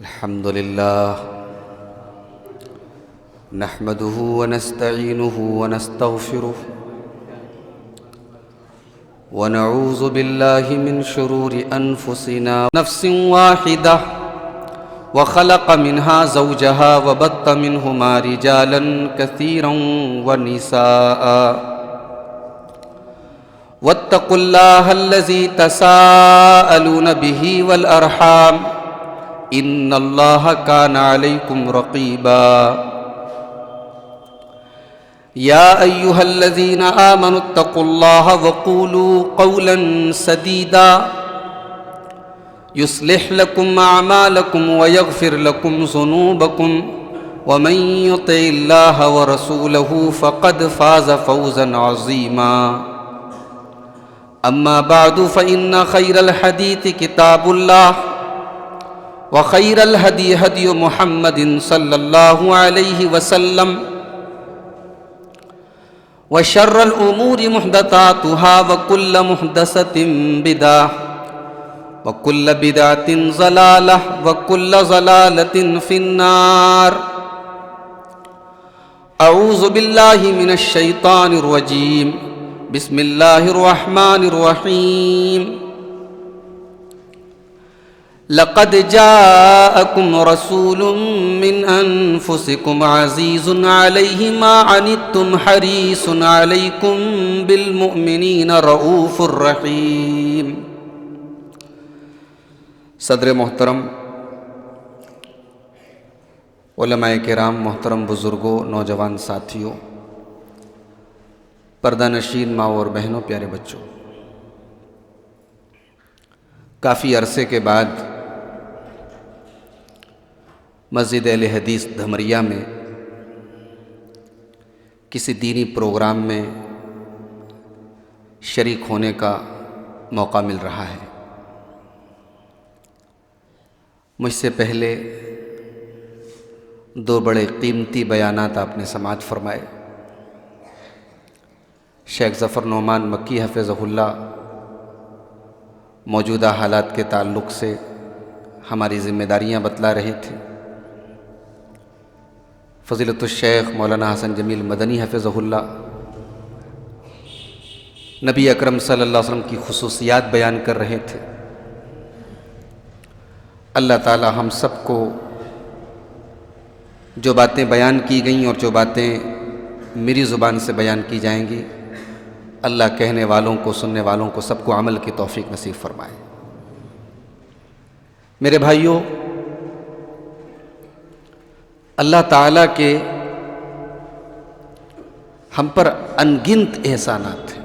الحمد لله نحمده ونستعينه ونستغفره ونعوذ بالله من شرور أنفسنا نفس واحدة وخلق منها زوجها وبث منهما رجالا كثيرا ونساء واتقوا الله الذي تساءلون به والأرحام إن الله كان عليكم رقيبا يا أيها الذين آمنوا اتقوا الله وقولوا قولا سديدا يصلح لكم أعمالكم ويغفر لكم ذنوبكم ومن يطع الله ورسوله فقد فاز فوزا عظيما أما بعد فإن خير الحديث كتاب الله وخير الهدي هدي محمد صلى الله عليه وسلم وشر الأمور محدثاتها وكل محدثة بدعة وكل بدعة ضلالة وكل ضلالة في النار أعوذ بالله من الشيطان الرجيم بسم الله الرحمن الرحيم لقد جاءكم رسول من أنفسكم عزيز عليه ما عنتم حريص عليكم بالمؤمنين رؤوف رحيم۔ صدر محترم، علماء کرام، محترم بزرگوں، نوجوان ساتھیوں، پردہ نشین ماں اور بہنوں، پیارے بچوں، کافی عرصے کے بعد مسجد اہل حدیث دھمریا میں کسی دینی پروگرام میں شریک ہونے کا موقع مل رہا ہے۔ مجھ سے پہلے دو بڑے قیمتی بیانات آپ نے سماعت فرمائے۔ شیخ ظفر نعمان مکی حفظہ اللہ موجودہ حالات کے تعلق سے ہماری ذمہ داریاں بتلا رہے تھے۔ فضیلت الشیخ مولانا حسن جمیل مدنی حفظہ اللہ نبی اکرم صلی اللہ علیہ وسلم کی خصوصیات بیان کر رہے تھے۔ اللہ تعالی ہم سب کو جو باتیں بیان کی گئیں اور جو باتیں میری زبان سے بیان کی جائیں گی، اللہ کہنے والوں کو، سننے والوں کو، سب کو عمل کی توفیق نصیب فرمائے۔ میرے بھائیوں، اللہ تعالیٰ کے ہم پر انگنت احسانات ہیں،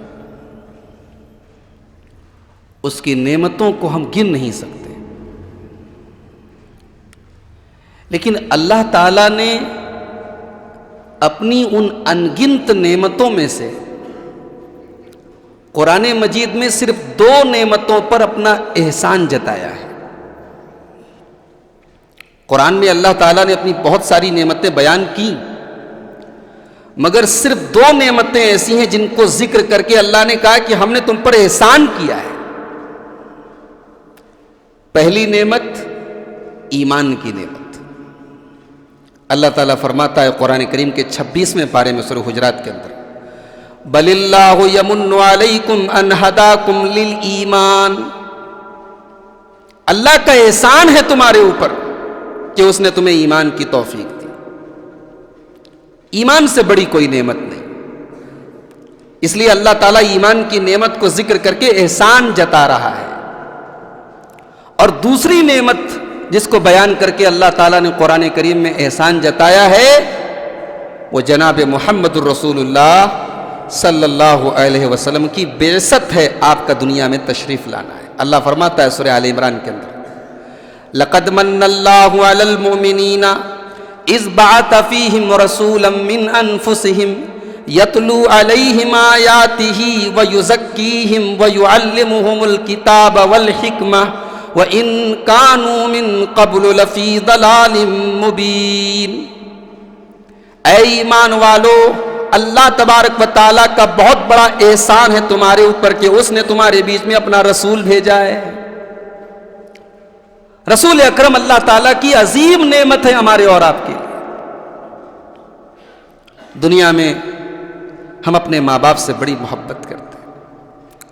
اس کی نعمتوں کو ہم گن نہیں سکتے، لیکن اللہ تعالیٰ نے اپنی ان انگنت نعمتوں میں سے قرآن مجید میں صرف دو نعمتوں پر اپنا احسان جتایا ہے۔ قرآن میں اللہ تعالیٰ نے اپنی بہت ساری نعمتیں بیان کی، مگر صرف دو نعمتیں ایسی ہیں جن کو ذکر کر کے اللہ نے کہا کہ ہم نے تم پر احسان کیا ہے۔ پہلی نعمت ایمان کی نعمت۔ اللہ تعالیٰ فرماتا ہے قرآن کریم کے 26ویں پارے میں سورہ حجرات کے اندر، بل اللہ یمن علیکم ان ہداکم للایمان، اللہ کا احسان ہے تمہارے اوپر کہ اس نے تمہیں ایمان کی توفیق دی۔ ایمان سے بڑی کوئی نعمت نہیں، اس لیے اللہ تعالیٰ ایمان کی نعمت کو ذکر کر کے احسان جتا رہا ہے۔ اور دوسری نعمت جس کو بیان کر کے اللہ تعالیٰ نے قرآن کریم میں احسان جتایا ہے، وہ جناب محمد الرسول اللہ صلی اللہ علیہ وسلم کی بعثت ہے، آپ کا دنیا میں تشریف لانا ہے۔ اللہ فرماتا ہے سورہ آل عمران کے اندر، لقد من اللہ علی المؤمنین اذ بعث فیہم رسولا من انفسہم یتلو علیہم آیاتہ ویزکیہم ویعلمہم الکتاب والحکمہ وَإِن كَانُوا مِن قَبْلُ لَفِي ضَلَالٍ مُبِينٍ۔ اے ایمان والو، اللہ تبارک و تعالیٰ کا بہت بڑا احسان ہے تمہارے اوپر کہ اس نے تمہارے بیچ میں اپنا رسول بھیجا ہے۔ رسول اکرم اللہ تعالیٰ کی عظیم نعمت ہے ہمارے اور آپ کے لیے۔ دنیا میں ہم اپنے ماں باپ سے بڑی محبت کرتے ہیں۔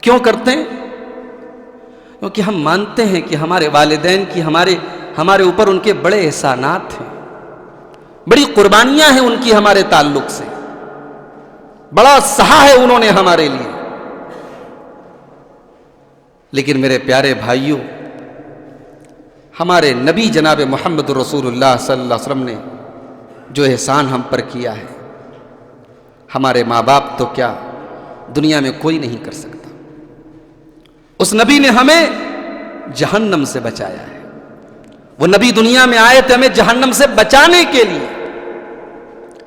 کیوں کرتے ہیں؟ کیونکہ ہم مانتے ہیں کہ ہمارے والدین کی ہمارے اوپر ان کے بڑے احسانات ہیں، بڑی قربانیاں ہیں ان کی ہمارے تعلق سے، بڑا سہا ہے انہوں نے ہمارے لیے۔ لیکن میرے پیارے بھائیوں، ہمارے نبی جناب محمد رسول اللہ صلی اللہ علیہ وسلم نے جو احسان ہم پر کیا ہے، ہمارے ماں باپ تو کیا دنیا میں کوئی نہیں کر سکتا۔ اس نبی نے ہمیں جہنم سے بچایا ہے۔ وہ نبی دنیا میں آئے تھے ہمیں جہنم سے بچانے کے لیے۔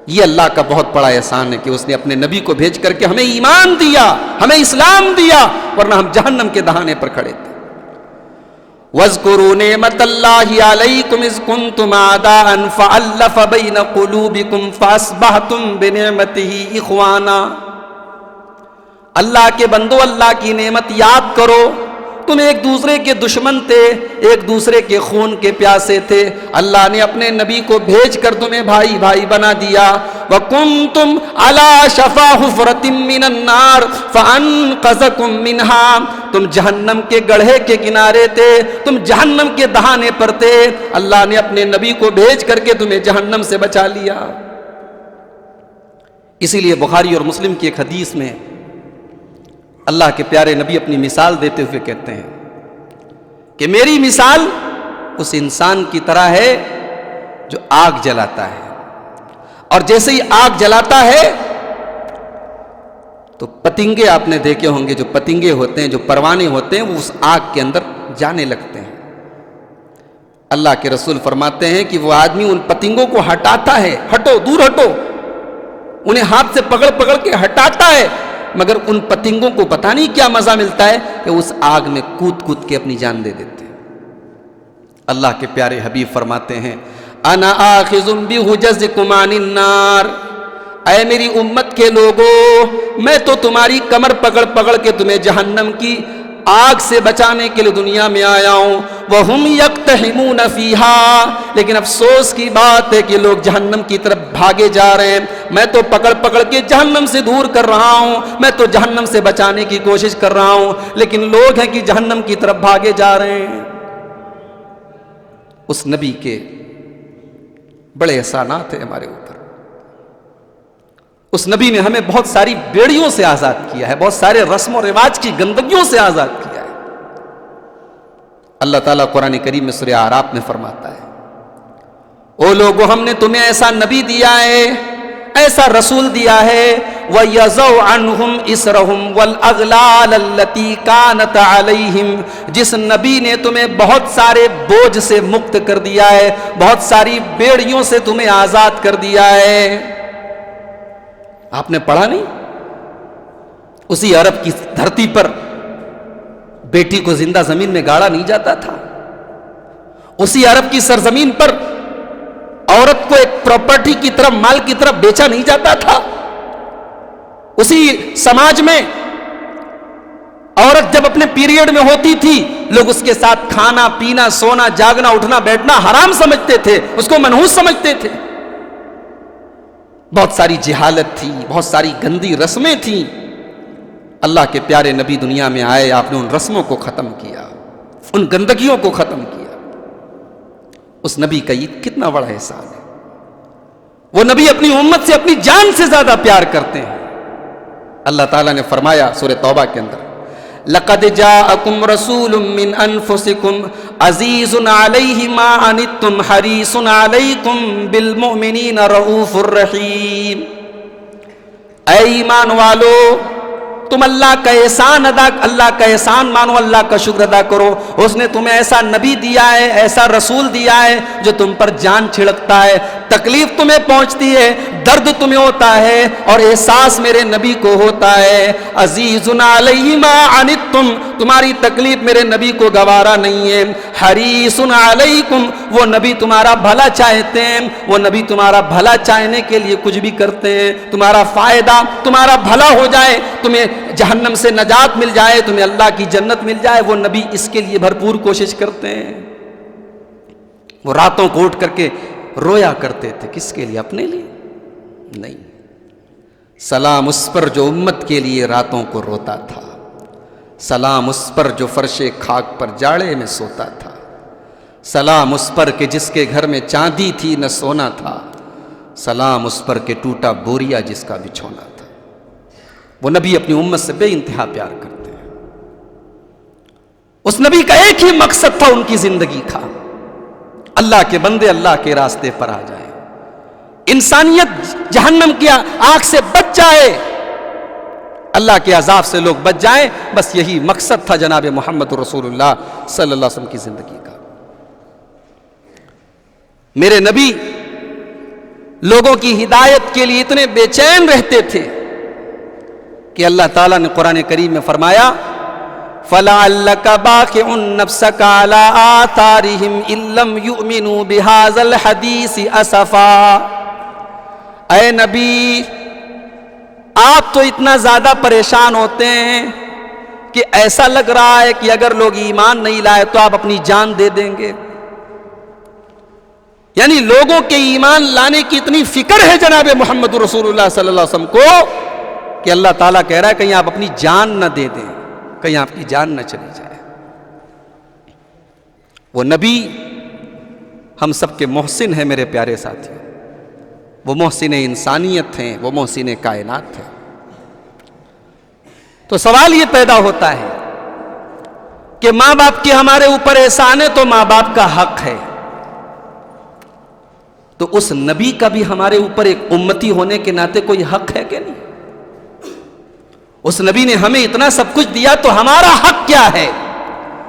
یہ اللہ کا بہت بڑا احسان ہے کہ اس نے اپنے نبی کو بھیج کر کے ہمیں ایمان دیا، ہمیں اسلام دیا، ورنہ ہم جہنم کے دہانے پر کھڑے تھے۔ وَاذْكُرُوا نِعْمَةَ اللَّهِ عَلَيْكُمْ إِذْ كُنْتُمْ أَعْدَاءً فَأَلَّفَ بَيْنَ قُلُوبِكُمْ فَأَصْبَحْتُمْ بِنِعْمَتِهِ إِخْوَانًا۔ اللہ کے بندو، اللہ کی نعمت یاد کرو، تم ایک دوسرے کے دشمن تھے، ایک دوسرے کے خون کے پیاسے تھے، اللہ نے اپنے نبی کو بھیج کر تمہیں بھائی بھائی بنا دیا۔ وَكُنْتُمْ عَلَى شَفَا حُفْرَةٍ مِّنَ النَّارِ فَأَنْقَذَكُم مِّنْهَا۔ تم جہنم کے گڑھے کے کنارے تھے، تم جہنم کے دہانے پر تھے، اللہ نے اپنے نبی کو بھیج کر کے تمہیں جہنم سے بچا لیا۔ اسی لیے بخاری اور مسلم کی ایک حدیث میں اللہ کے پیارے نبی اپنی مثال دیتے ہوئے کہتے ہیں کہ میری مثال اس انسان کی طرح ہے جو آگ جلاتا ہے، اور جیسے ہی آگ جلاتا ہے تو پتنگے آپ نے دیکھے ہوں گے، جو پتنگے ہوتے ہیں، جو پروانے ہوتے ہیں، وہ اس آگ کے اندر جانے لگتے ہیں۔ اللہ کے رسول فرماتے ہیں کہ وہ آدمی ان پتنگوں کو ہٹاتا ہے، ہٹو، دور ہٹو، انہیں ہاتھ سے پکڑ پکڑ کے ہٹاتا ہے، مگر ان پتنگوں کو پتہ نہیں کیا مزہ ملتا ہے کہ اس آگ میں کود کود کے اپنی جان دے دیتے ہیں۔ اللہ کے پیارے حبیب فرماتے ہیں انا آخذ بحجزکم عن النار، اے میری امت کے لوگوں، میں تو تمہاری کمر پکڑ پکڑ کے تمہیں جہنم کی آگ سے بچانے کے لیے دنیا میں آیا ہوں۔ وَهُمْ يَقْتَحِمُونَ فِيهَا، لیکن افسوس کی بات ہے کہ لوگ جہنم کی طرف بھاگے جا رہے ہیں۔ میں تو پکڑ پکڑ کے جہنم سے دور کر رہا ہوں، میں تو جہنم سے بچانے کی کوشش کر رہا ہوں، لیکن لوگ ہیں کہ جہنم کی طرف بھاگے جا رہے ہیں۔ اس نبی کے بڑے احسانات ہیں ہمارے اوپر۔ اس نبی نے ہمیں بہت ساری بیڑیوں سے آزاد کیا ہے، بہت سارے رسم و رواج کی گندگیوں سے آزاد کیا ہے۔ اللہ تعالیٰ قرآن کریم میں سورہ اعراف میں فرماتا ہے او لوگو، ہم نے تمہیں ایسا نبی دیا ہے، ایسا رسول دیا ہے، وَيَضَعُ عَنْهُمْ إِسْرَهُمْ وَالْأَغْلَالَ الَّتِي كَانَتْ عَلَيْهِمْ، جس نبی نے تمہیں بہت سارے بوجھ سے مکت کر دیا ہے، بہت ساری بیڑیوں سے تمہیں آزاد کر دیا ہے۔ آپ نے پڑھا نہیں؟ اسی عرب کی دھرتی پر بیٹی کو زندہ زمین میں گاڑا نہیں جاتا تھا، اسی عرب کی سرزمین پر عورت کو ایک پراپرٹی کی طرف، مال کی طرف بیچا نہیں جاتا تھا، اسی سماج میں عورت جب اپنے پیریڈ میں ہوتی تھی لوگ اس کے ساتھ کھانا پینا سونا جاگنا اٹھنا بیٹھنا حرام سمجھتے تھے، اس کو منحوس سمجھتے تھے۔ بہت ساری جہالت تھی، بہت ساری گندی رسمیں تھیں۔ اللہ کے پیارے نبی دنیا میں آئے، آپ نے ان رسموں کو ختم کیا، ان گندگیوں کو ختم کیا۔ اس نبی کا یہ کتنا بڑا احسان ہے۔ وہ نبی اپنی امت سے اپنی جان سے زیادہ پیار کرتے ہیں۔ اللہ تعالیٰ نے فرمایا سورہ توبہ کے اندر لَقَدْ جَاءَكُمْ رَسُولٌ مِّنْ أَنفُسِكُمْ عَزِيزٌ عَلَيْهِ مَا عَنِتُّمْ حَرِيصٌ عَلَيْكُمْ بِالْمُؤْمِنِينَ رَءُوفٌ رَحِيمٌ۔ اے ایمان والو، تم اللہ کا احسان مانو، اللہ کا شکر ادا کرو۔ اس نے تمہیں ایسا نبی دیا ہے، ایسا رسول دیا ہے جو تم پر جان چھڑکتا ہے، تکلیف تمہیں پہنچتی ہے، درد تمہیں ہوتا ہے، اور احساس میرے نبی کو ہوتا ہے۔ عزیز علیہ ما عنتم، تمہاری تکلیف میرے نبی کو گوارا نہیں ہے۔ حریص علیکم، وہ نبی تمہارا بھلا چاہتے ہیں، وہ نبی تمہارا بھلا چاہنے کے لیے کچھ بھی کرتے ہیں، تمہارا فائدہ، تمہارا بھلا ہو جائے، تمہیں جہنم سے نجات مل جائے، تمہیں اللہ کی جنت مل جائے، وہ نبی اس کے لیے بھرپور کوشش کرتے ہیں۔ وہ راتوں کو اٹھ کر کے رویا کرتے تھے. کس کے لیے؟ اپنے لیے نہیں. سلام اس پر جو امت کے لیے راتوں کو روتا تھا. سلام اس پر جو فرش خاک پر جاڑے میں سوتا تھا. سلام اس پر کہ جس کے گھر میں چاندی تھی نہ سونا تھا. سلام اس پر کہ ٹوٹا بوریا جس کا بچھونا تھا. وہ نبی اپنی امت سے بے انتہا پیار کرتے ہیں. اس نبی کا ایک ہی مقصد تھا ان کی زندگی کا، اللہ کے بندے اللہ کے راستے پر آ جائیں، انسانیت جہنم کی آگ سے بچ جائے، اللہ کے عذاب سے لوگ بچ جائیں. بس یہی مقصد تھا جناب محمد رسول اللہ صلی اللہ علیہ وسلم کی زندگی کا. میرے نبی لوگوں کی ہدایت کے لیے اتنے بے چین رہتے تھے کہ اللہ تعالیٰ نے قرآن کریم میں فرمایا فَلَعَلَّكَ بَاخِعٌ نَفْسَكَ عَلَىٰ آثَارِهِمْ إِن لَّمْ يُؤْمِنُوا بِهَٰذَا الْحَدِيثِ أَسَفًا. اے نبی، آپ تو اتنا زیادہ پریشان ہوتے ہیں کہ ایسا لگ رہا ہے کہ اگر لوگ ایمان نہیں لائے تو آپ اپنی جان دے دیں گے. یعنی لوگوں کے ایمان لانے کی اتنی فکر ہے جناب محمد رسول اللہ صلی اللہ علیہ وسلم کو کہ اللہ تعالیٰ کہہ رہا ہے کہیں آپ اپنی جان نہ دے دیں، کہیں آپ کی جان نہ چلی جائے. وہ نبی ہم سب کے محسن ہیں میرے پیارے ساتھی. وہ محسن انسانیت ہیں، وہ محسن کائنات ہیں. تو سوال یہ پیدا ہوتا ہے کہ ماں باپ کے ہمارے اوپر احسان ہے تو ماں باپ کا حق ہے، تو اس نبی کا بھی ہمارے اوپر ایک امتی ہونے کے ناطے کوئی حق ہے کہ نہیں؟ اس نبی نے ہمیں اتنا سب کچھ دیا تو ہمارا حق کیا ہے؟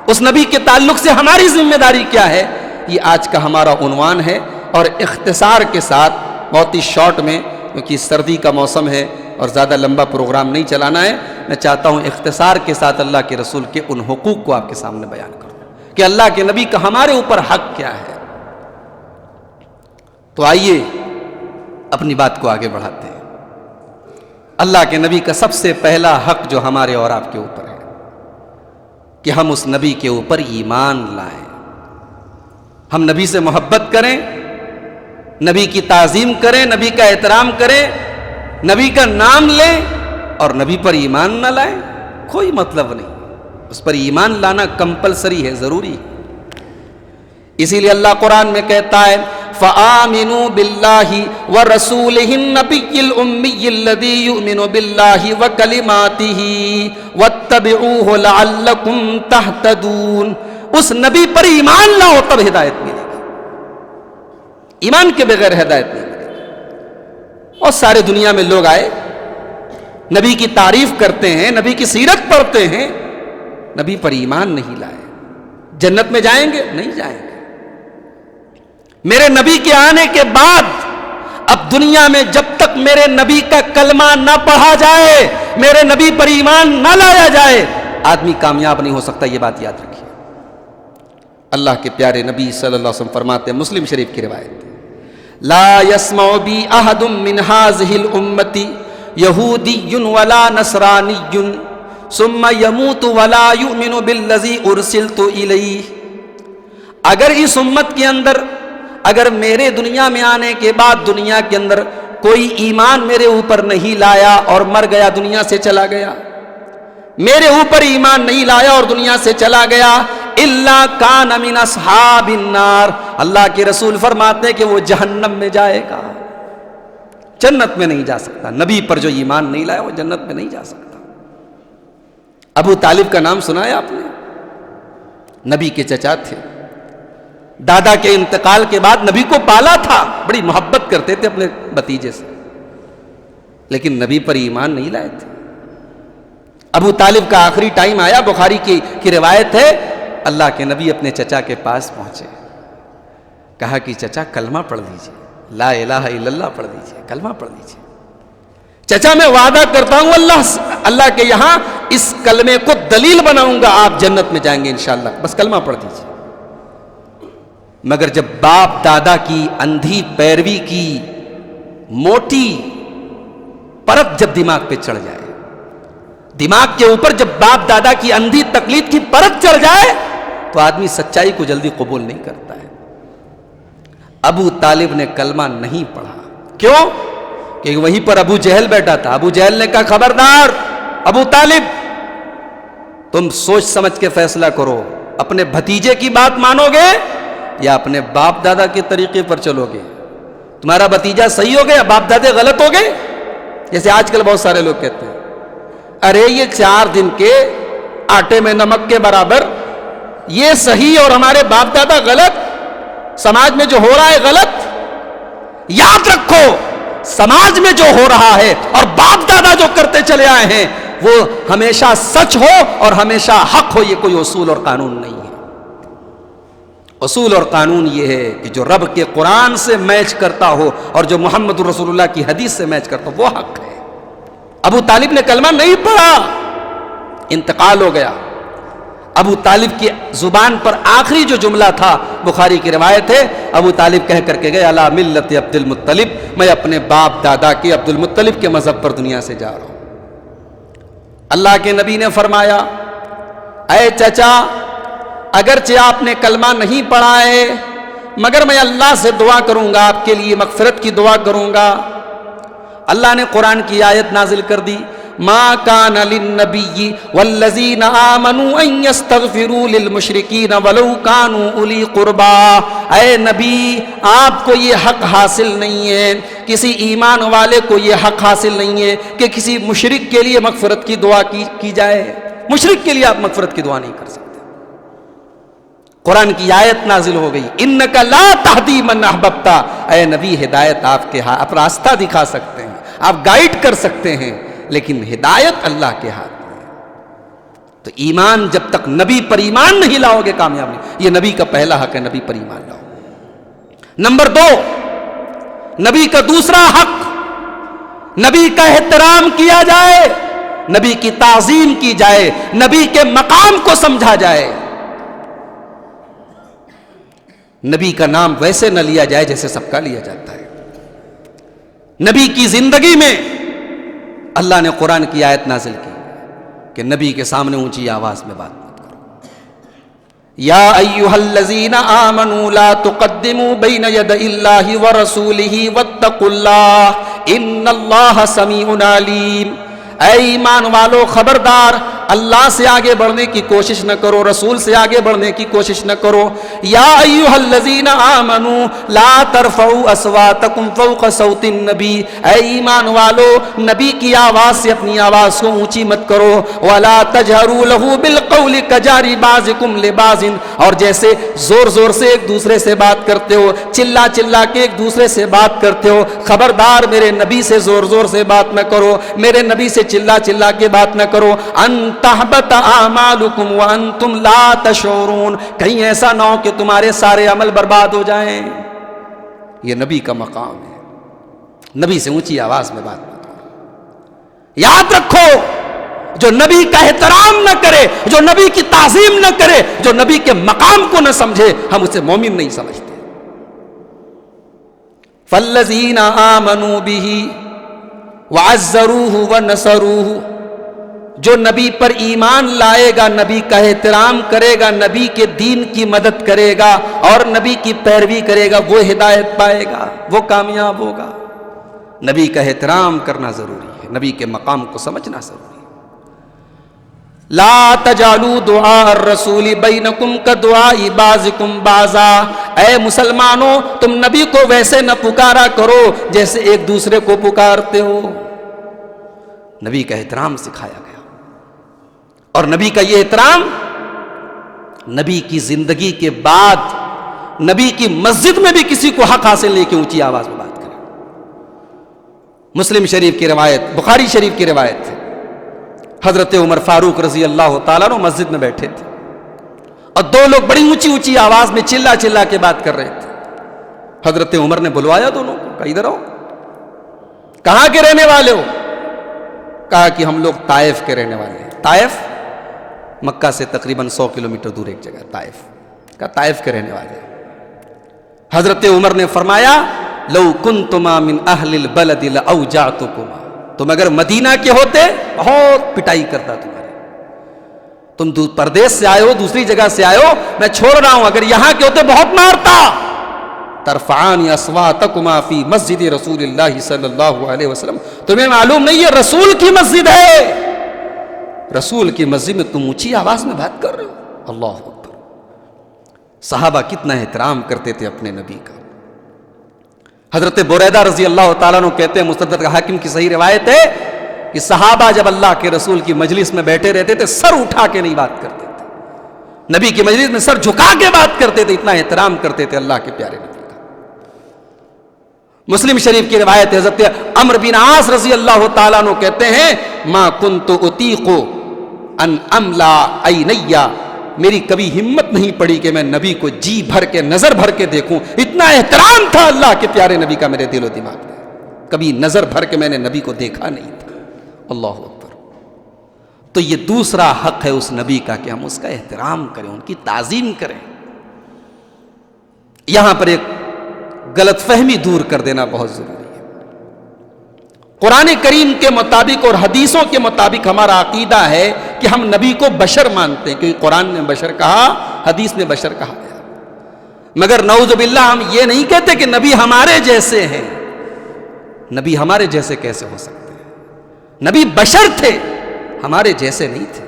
اس نبی کے تعلق سے ہماری ذمہ داری کیا ہے؟ یہ آج کا ہمارا عنوان ہے. اور اختصار کے ساتھ بہت ہی شارٹ میں، کیونکہ سردی کا موسم ہے اور زیادہ لمبا پروگرام نہیں چلانا ہے، میں چاہتا ہوں اختصار کے ساتھ اللہ کے رسول کے ان حقوق کو آپ کے سامنے بیان کروں کہ اللہ کے نبی کا ہمارے اوپر حق کیا ہے. تو آئیے اپنی بات کو آگے بڑھاتے ہیں. اللہ کے نبی کا سب سے پہلا حق جو ہمارے اور آپ کے اوپر ہے کہ ہم اس نبی کے اوپر ایمان لائیں. ہم نبی سے محبت کریں، نبی کی تعظیم کریں، نبی کا احترام کریں، نبی کا نام لیں اور نبی پر ایمان نہ لائیں، کوئی مطلب نہیں. اس پر ایمان لانا کمپلسری ہے، ضروری ہے. اسی لیے اللہ قرآن میں کہتا ہے فَآمِنُوا بِاللَّهِ وَرَسُولِهِ النَّبِيِّ الْأُمِّيِّ الَّذِي يُؤْمِنُ بِاللَّهِ وَكَلِمَاتِهِ وَاتَّبِعُوهُ لَعَلَّكُمْ تَهْتَدُونَ. اس نبی پر ایمان لاؤ تب ہدایت ملے گی، ایمان کے بغیر ہدایت نہیں ملے گی. اور سارے دنیا میں لوگ آئے، نبی کی تعریف کرتے ہیں، نبی کی سیرت پڑھتے ہیں، نبی پر ایمان نہیں لائے. جنت میں جائیں گے؟ نہیں جائیں گے. میرے نبی کے آنے کے بعد اب دنیا میں جب تک میرے نبی کا کلمہ نہ پڑھا جائے، میرے نبی پر ایمان نہ لایا جائے، آدمی کامیاب نہیں ہو سکتا. یہ بات یاد رکھیے. اللہ کے پیارے نبی صلی اللہ علیہ وسلم فرماتے ہیں، مسلم شریف کی روایت، لا يسمع بی احد من هذه الامة یہودی ولا نصرانی ثم يموت ولا يؤمن بالذی ارسلت الیہ. اگر اس امت کے اندر، اگر میرے دنیا میں آنے کے بعد دنیا کے اندر کوئی ایمان میرے اوپر نہیں لایا اور مر گیا، دنیا سے چلا گیا، میرے اوپر ایمان نہیں لایا اور دنیا سے چلا گیا، الا کان من اصحاب النار، اللہ کے رسول فرماتے ہیں کہ وہ جہنم میں جائے گا، جنت میں نہیں جا سکتا. نبی پر جو ایمان نہیں لایا وہ جنت میں نہیں جا سکتا. ابو طالب کا نام سنا ہے آپ نے؟ نبی کے چچا تھے. دادا کے انتقال کے بعد نبی کو پالا تھا، بڑی محبت کرتے تھے اپنے بھتیجے سے، لیکن نبی پر ایمان نہیں لائے تھے. ابو طالب کا آخری ٹائم آیا، بخاری کی روایت ہے، اللہ کے نبی اپنے چچا کے پاس پہنچے، کہا کہ چچا کلمہ پڑھ لیجئے، لا الہ الا اللہ پڑھ لیجئے، کلمہ پڑھ لیجئے. چچا میں وعدہ کرتا ہوں اللہ کے یہاں اس کلمے کو دلیل بناؤں گا، آپ جنت میں جائیں گے انشاءاللہ، بس کلمہ پڑھ دیجئے. مگر جب باپ دادا کی اندھی پیروی کی موٹی پرت جب دماغ پہ چڑھ جائے، دماغ کے اوپر جب باپ دادا کی اندھی تقلید کی پرت چڑھ جائے تو آدمی سچائی کو جلدی قبول نہیں کرتا ہے. ابو طالب نے کلمہ نہیں پڑھا. کیوں؟ کہ وہیں پر ابو جہل بیٹھا تھا. ابو جہل نے کہا خبردار ابو طالب، تم سوچ سمجھ کے فیصلہ کرو، اپنے بھتیجے کی بات مانو گے یا اپنے باپ دادا کے طریقے پر چلو گے؟ تمہارا بھتیجا صحیح ہو گیا، باپ دادے غلط ہو گئے؟ جیسے آج کل بہت سارے لوگ کہتے ہیں ارے یہ 4 دن کے آٹے میں نمک کے برابر، یہ صحیح اور ہمارے باپ دادا غلط، سماج میں جو ہو رہا ہے غلط. یاد رکھو سماج میں جو ہو رہا ہے اور باپ دادا جو کرتے چلے آئے ہیں وہ ہمیشہ سچ ہو اور ہمیشہ حق ہو، یہ کوئی اصول اور قانون نہیں ہے. اصول اور قانون یہ ہے کہ جو رب کے قرآن سے میچ کرتا ہو اور جو محمد رسول اللہ کی حدیث سے میچ کرتا ہو وہ حق ہے. ابو طالب نے کلمہ نہیں پڑھا، انتقال ہو گیا. ابو طالب کی زبان پر آخری جو جملہ تھا، بخاری کی روایت ہے، ابو طالب کہہ کر کے گئے علی ملت عبد المطلب، میں اپنے باپ دادا کے عبد المطلب کے مذہب پر دنیا سے جا رہا ہوں. اللہ کے نبی نے فرمایا اے چچا، اگرچہ آپ نے کلمہ نہیں پڑھا ہے مگر میں اللہ سے دعا کروں گا، آپ کے لیے مغفرت کی دعا کروں گا. اللہ نے قرآن کی آیت نازل کر دی، ما کان للنبی والذین آمنوا ان یستغفروا للمشرکین ولو کانوا اولی قربا. اے نبی آپ کو یہ حق حاصل نہیں ہے، کسی ایمان والے کو یہ حق حاصل نہیں ہے کہ کسی مشرک کے لیے مغفرت کی دعا کی جائے. مشرک کے لیے آپ مغفرت کی دعا نہیں کر سکتے. قرآن کی آیت نازل ہو گئی، انک لا تہدی من احببت. اے نبی ہدایت آپ کے ہاتھ، آپ راستہ دکھا سکتے ہیں، آپ گائیڈ کر سکتے ہیں، لیکن ہدایت اللہ کے ہاتھ میں ہے. تو ایمان جب تک نبی پر ایمان نہیں لاؤ گے کامیاب نہیں. یہ نبی کا پہلا حق ہے، نبی پر ایمان لاؤ. نمبر 2، نبی کا دوسرا حق، نبی کا احترام کیا جائے، نبی کی تعظیم کی جائے، نبی کے مقام کو سمجھا جائے. نبی کا نام ویسے نہ لیا جائے جیسے سب کا لیا جاتا ہے. نبی کی زندگی میں اللہ نے قرآن کی آیت نازل کی کہ نبی کے سامنے اونچی آواز میں بات مت کرو. یا ایھا الذین آمنوا لا تقدموا بین یدی اللہ ورسولہ واتقوا اللہ ان اللہ سمیع علیم. اے ایمان والو خبردار، اللہ سے آگے بڑھنے کی کوشش نہ کرو، رسول سے آگے بڑھنے کی کوشش نہ کرو. یا ایھا الذین آمنوا لا ترفعوا اصواتکم فوق صوت النبی. اے ایمان والو نبی کی آواز سے اپنی آواز کو اونچی مت کرو. ولا تجہروا لہ بالقول کجہر بعضکم لبعض. اور جیسے زور زور سے ایک دوسرے سے بات کرتے ہو، چلا چلا کے ایک دوسرے سے بات کرتے ہو، خبردار میرے نبی سے زور زور سے بات نہ کرو، میرے نبی سے چلا چلا کے بات نہ کرو. ان تحبط اعمالکم وانتم لا تشعرون. کہیں ایسا نہ ہو کہ تمہارے سارے عمل برباد ہو جائیں. یہ نبی کا مقام ہے، نبی سے اونچی آواز میں بات مت کرو. یاد رکھو جو نبی کا احترام نہ کرے، جو نبی کی تعظیم نہ کرے، جو نبی کے مقام کو نہ سمجھے، ہم اسے مومن نہیں سمجھتے. فالذین آمنوا بہ وعزروہ ونصروہ. جو نبی پر ایمان لائے گا، نبی کا احترام کرے گا، نبی کے دین کی مدد کرے گا اور نبی کی پیروی کرے گا، وہ ہدایت پائے گا، وہ کامیاب ہوگا. نبی کا احترام کرنا ضروری ہے، نبی کے مقام کو سمجھنا ضروری ہے. لا تجعلوا دعاء الرسول بینکم کدعاء بعضکم بعضا. اے مسلمانوں تم نبی کو ویسے نہ پکارا کرو جیسے ایک دوسرے کو پکارتے ہو. نبی کا احترام سکھایا گیا، اور نبی کا یہ احترام نبی کی زندگی کے بعد نبی کی مسجد میں بھی کسی کو حق حاصل نہیں کہ اونچی آواز میں بات کرے. مسلم شریف کی روایت، بخاری شریف کی روایت ہے، حضرت عمر فاروق رضی اللہ تعالیٰ عنہ مسجد میں بیٹھے تھے اور 2 لوگ بڑی اونچی اونچی آواز میں چلا چلا کے بات کر رہے تھے. حضرت عمر نے بلوایا دونوں کو، کہا ادھر آؤ. کہاں کے رہنے والے ہو؟ کہا کہ ہم لوگ طائف کے رہنے والے ہیں. طائف مکہ سے تقریباً 100 کلومیٹر دور ایک جگہ طائف. کہا طائف کے رہنے والے ہیں. حضرت عمر نے فرمایا لو کنتما من اہل البلد لاوجعتکما. تم اگر مدینہ کے ہوتے بہت پٹائی کرتا تمہاری. تم پردیس سے آئے ہو، دوسری جگہ سے آئے ہو، میں چھوڑ رہا ہوں، اگر یہاں کے ہوتے بہت مارتا. ترفعان اصواتکما فی مسجد رسول اللہ صلی اللہ علیہ وسلم، تمہیں معلوم نہیں یہ رسول کی مسجد ہے، رسول کی مسجد میں تم اونچی آواز میں بات کر رہے ہو؟ اللہ اکبر۔ صحابہ کتنا احترام کرتے تھے اپنے نبی کا۔ حضرت بریدہ رضی اللہ تعالیٰ عنہ کہتے ہیں، مستدرک حاکم کی صحیح روایت ہے کہ صحابہ جب اللہ کے رسول کی مجلس میں بیٹھے رہتے تھے سر اٹھا کے نہیں بات کرتے تھے، نبی کی مجلس میں سر جھکا کے بات کرتے تھے، اتنا احترام کرتے تھے اللہ کے پیارے نبی کا۔ مسلم شریف کی روایت ہے، حضرت عمرو بن عاص رضی اللہ تعالیٰ عنہ کہتے ہیں، ما کنت اطیق ان املا عینیا، میری کبھی ہمت نہیں پڑی کہ میں نبی کو جی بھر کے نظر بھر کے دیکھوں، اتنا احترام تھا اللہ کے پیارے نبی کا میرے دل و دماغ میں، کبھی نظر بھر کے میں نے نبی کو دیکھا نہیں تھا۔ اللہ اکبر۔ تو یہ دوسرا حق ہے اس نبی کا کہ ہم اس کا احترام کریں، ان کی تعظیم کریں۔ یہاں پر ایک غلط فہمی دور کر دینا بہت ضروری ہے۔ قرآن کریم کے مطابق اور حدیثوں کے مطابق ہمارا عقیدہ ہے کہ ہم نبی کو بشر مانتے ہیں، کیونکہ قرآن نے بشر کہا، حدیث میں بشر کہا گیا، مگر نعوذ باللہ ہم یہ نہیں کہتے کہ نبی ہمارے جیسے ہیں۔ نبی ہمارے جیسے کیسے ہو سکتے ہیں؟ نبی بشر تھے، ہمارے جیسے نہیں تھے۔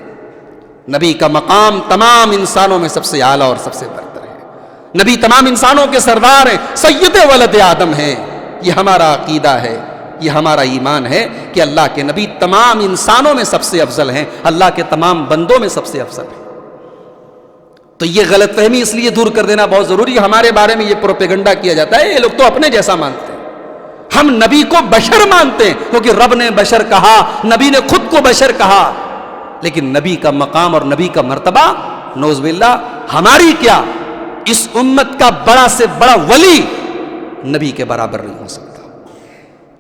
نبی کا مقام تمام انسانوں میں سب سے اعلیٰ اور سب سے برتر ہے۔ نبی تمام انسانوں کے سردار ہیں، سید ولد آدم ہیں۔ یہ ہمارا عقیدہ ہے، یہ ہمارا ایمان ہے کہ اللہ کے نبی تمام انسانوں میں سب سے افضل ہیں، اللہ کے تمام بندوں میں سب سے افضل ہیں۔ تو یہ غلط فہمی اس لیے دور کر دینا بہت ضروری ہے۔ ہمارے بارے میں یہ پروپیگنڈا کیا جاتا ہے، یہ لوگ تو اپنے جیسا مانتے ہیں، ہم نبی کو بشر مانتے ہیں کیونکہ رب نے بشر کہا، نبی نے خود کو بشر کہا، لیکن نبی کا مقام اور نبی کا مرتبہ نعوذ باللہ ہماری کیا، اس امت کا بڑا سے بڑا ولی نبی کے برابر نہیں ہو سکتا،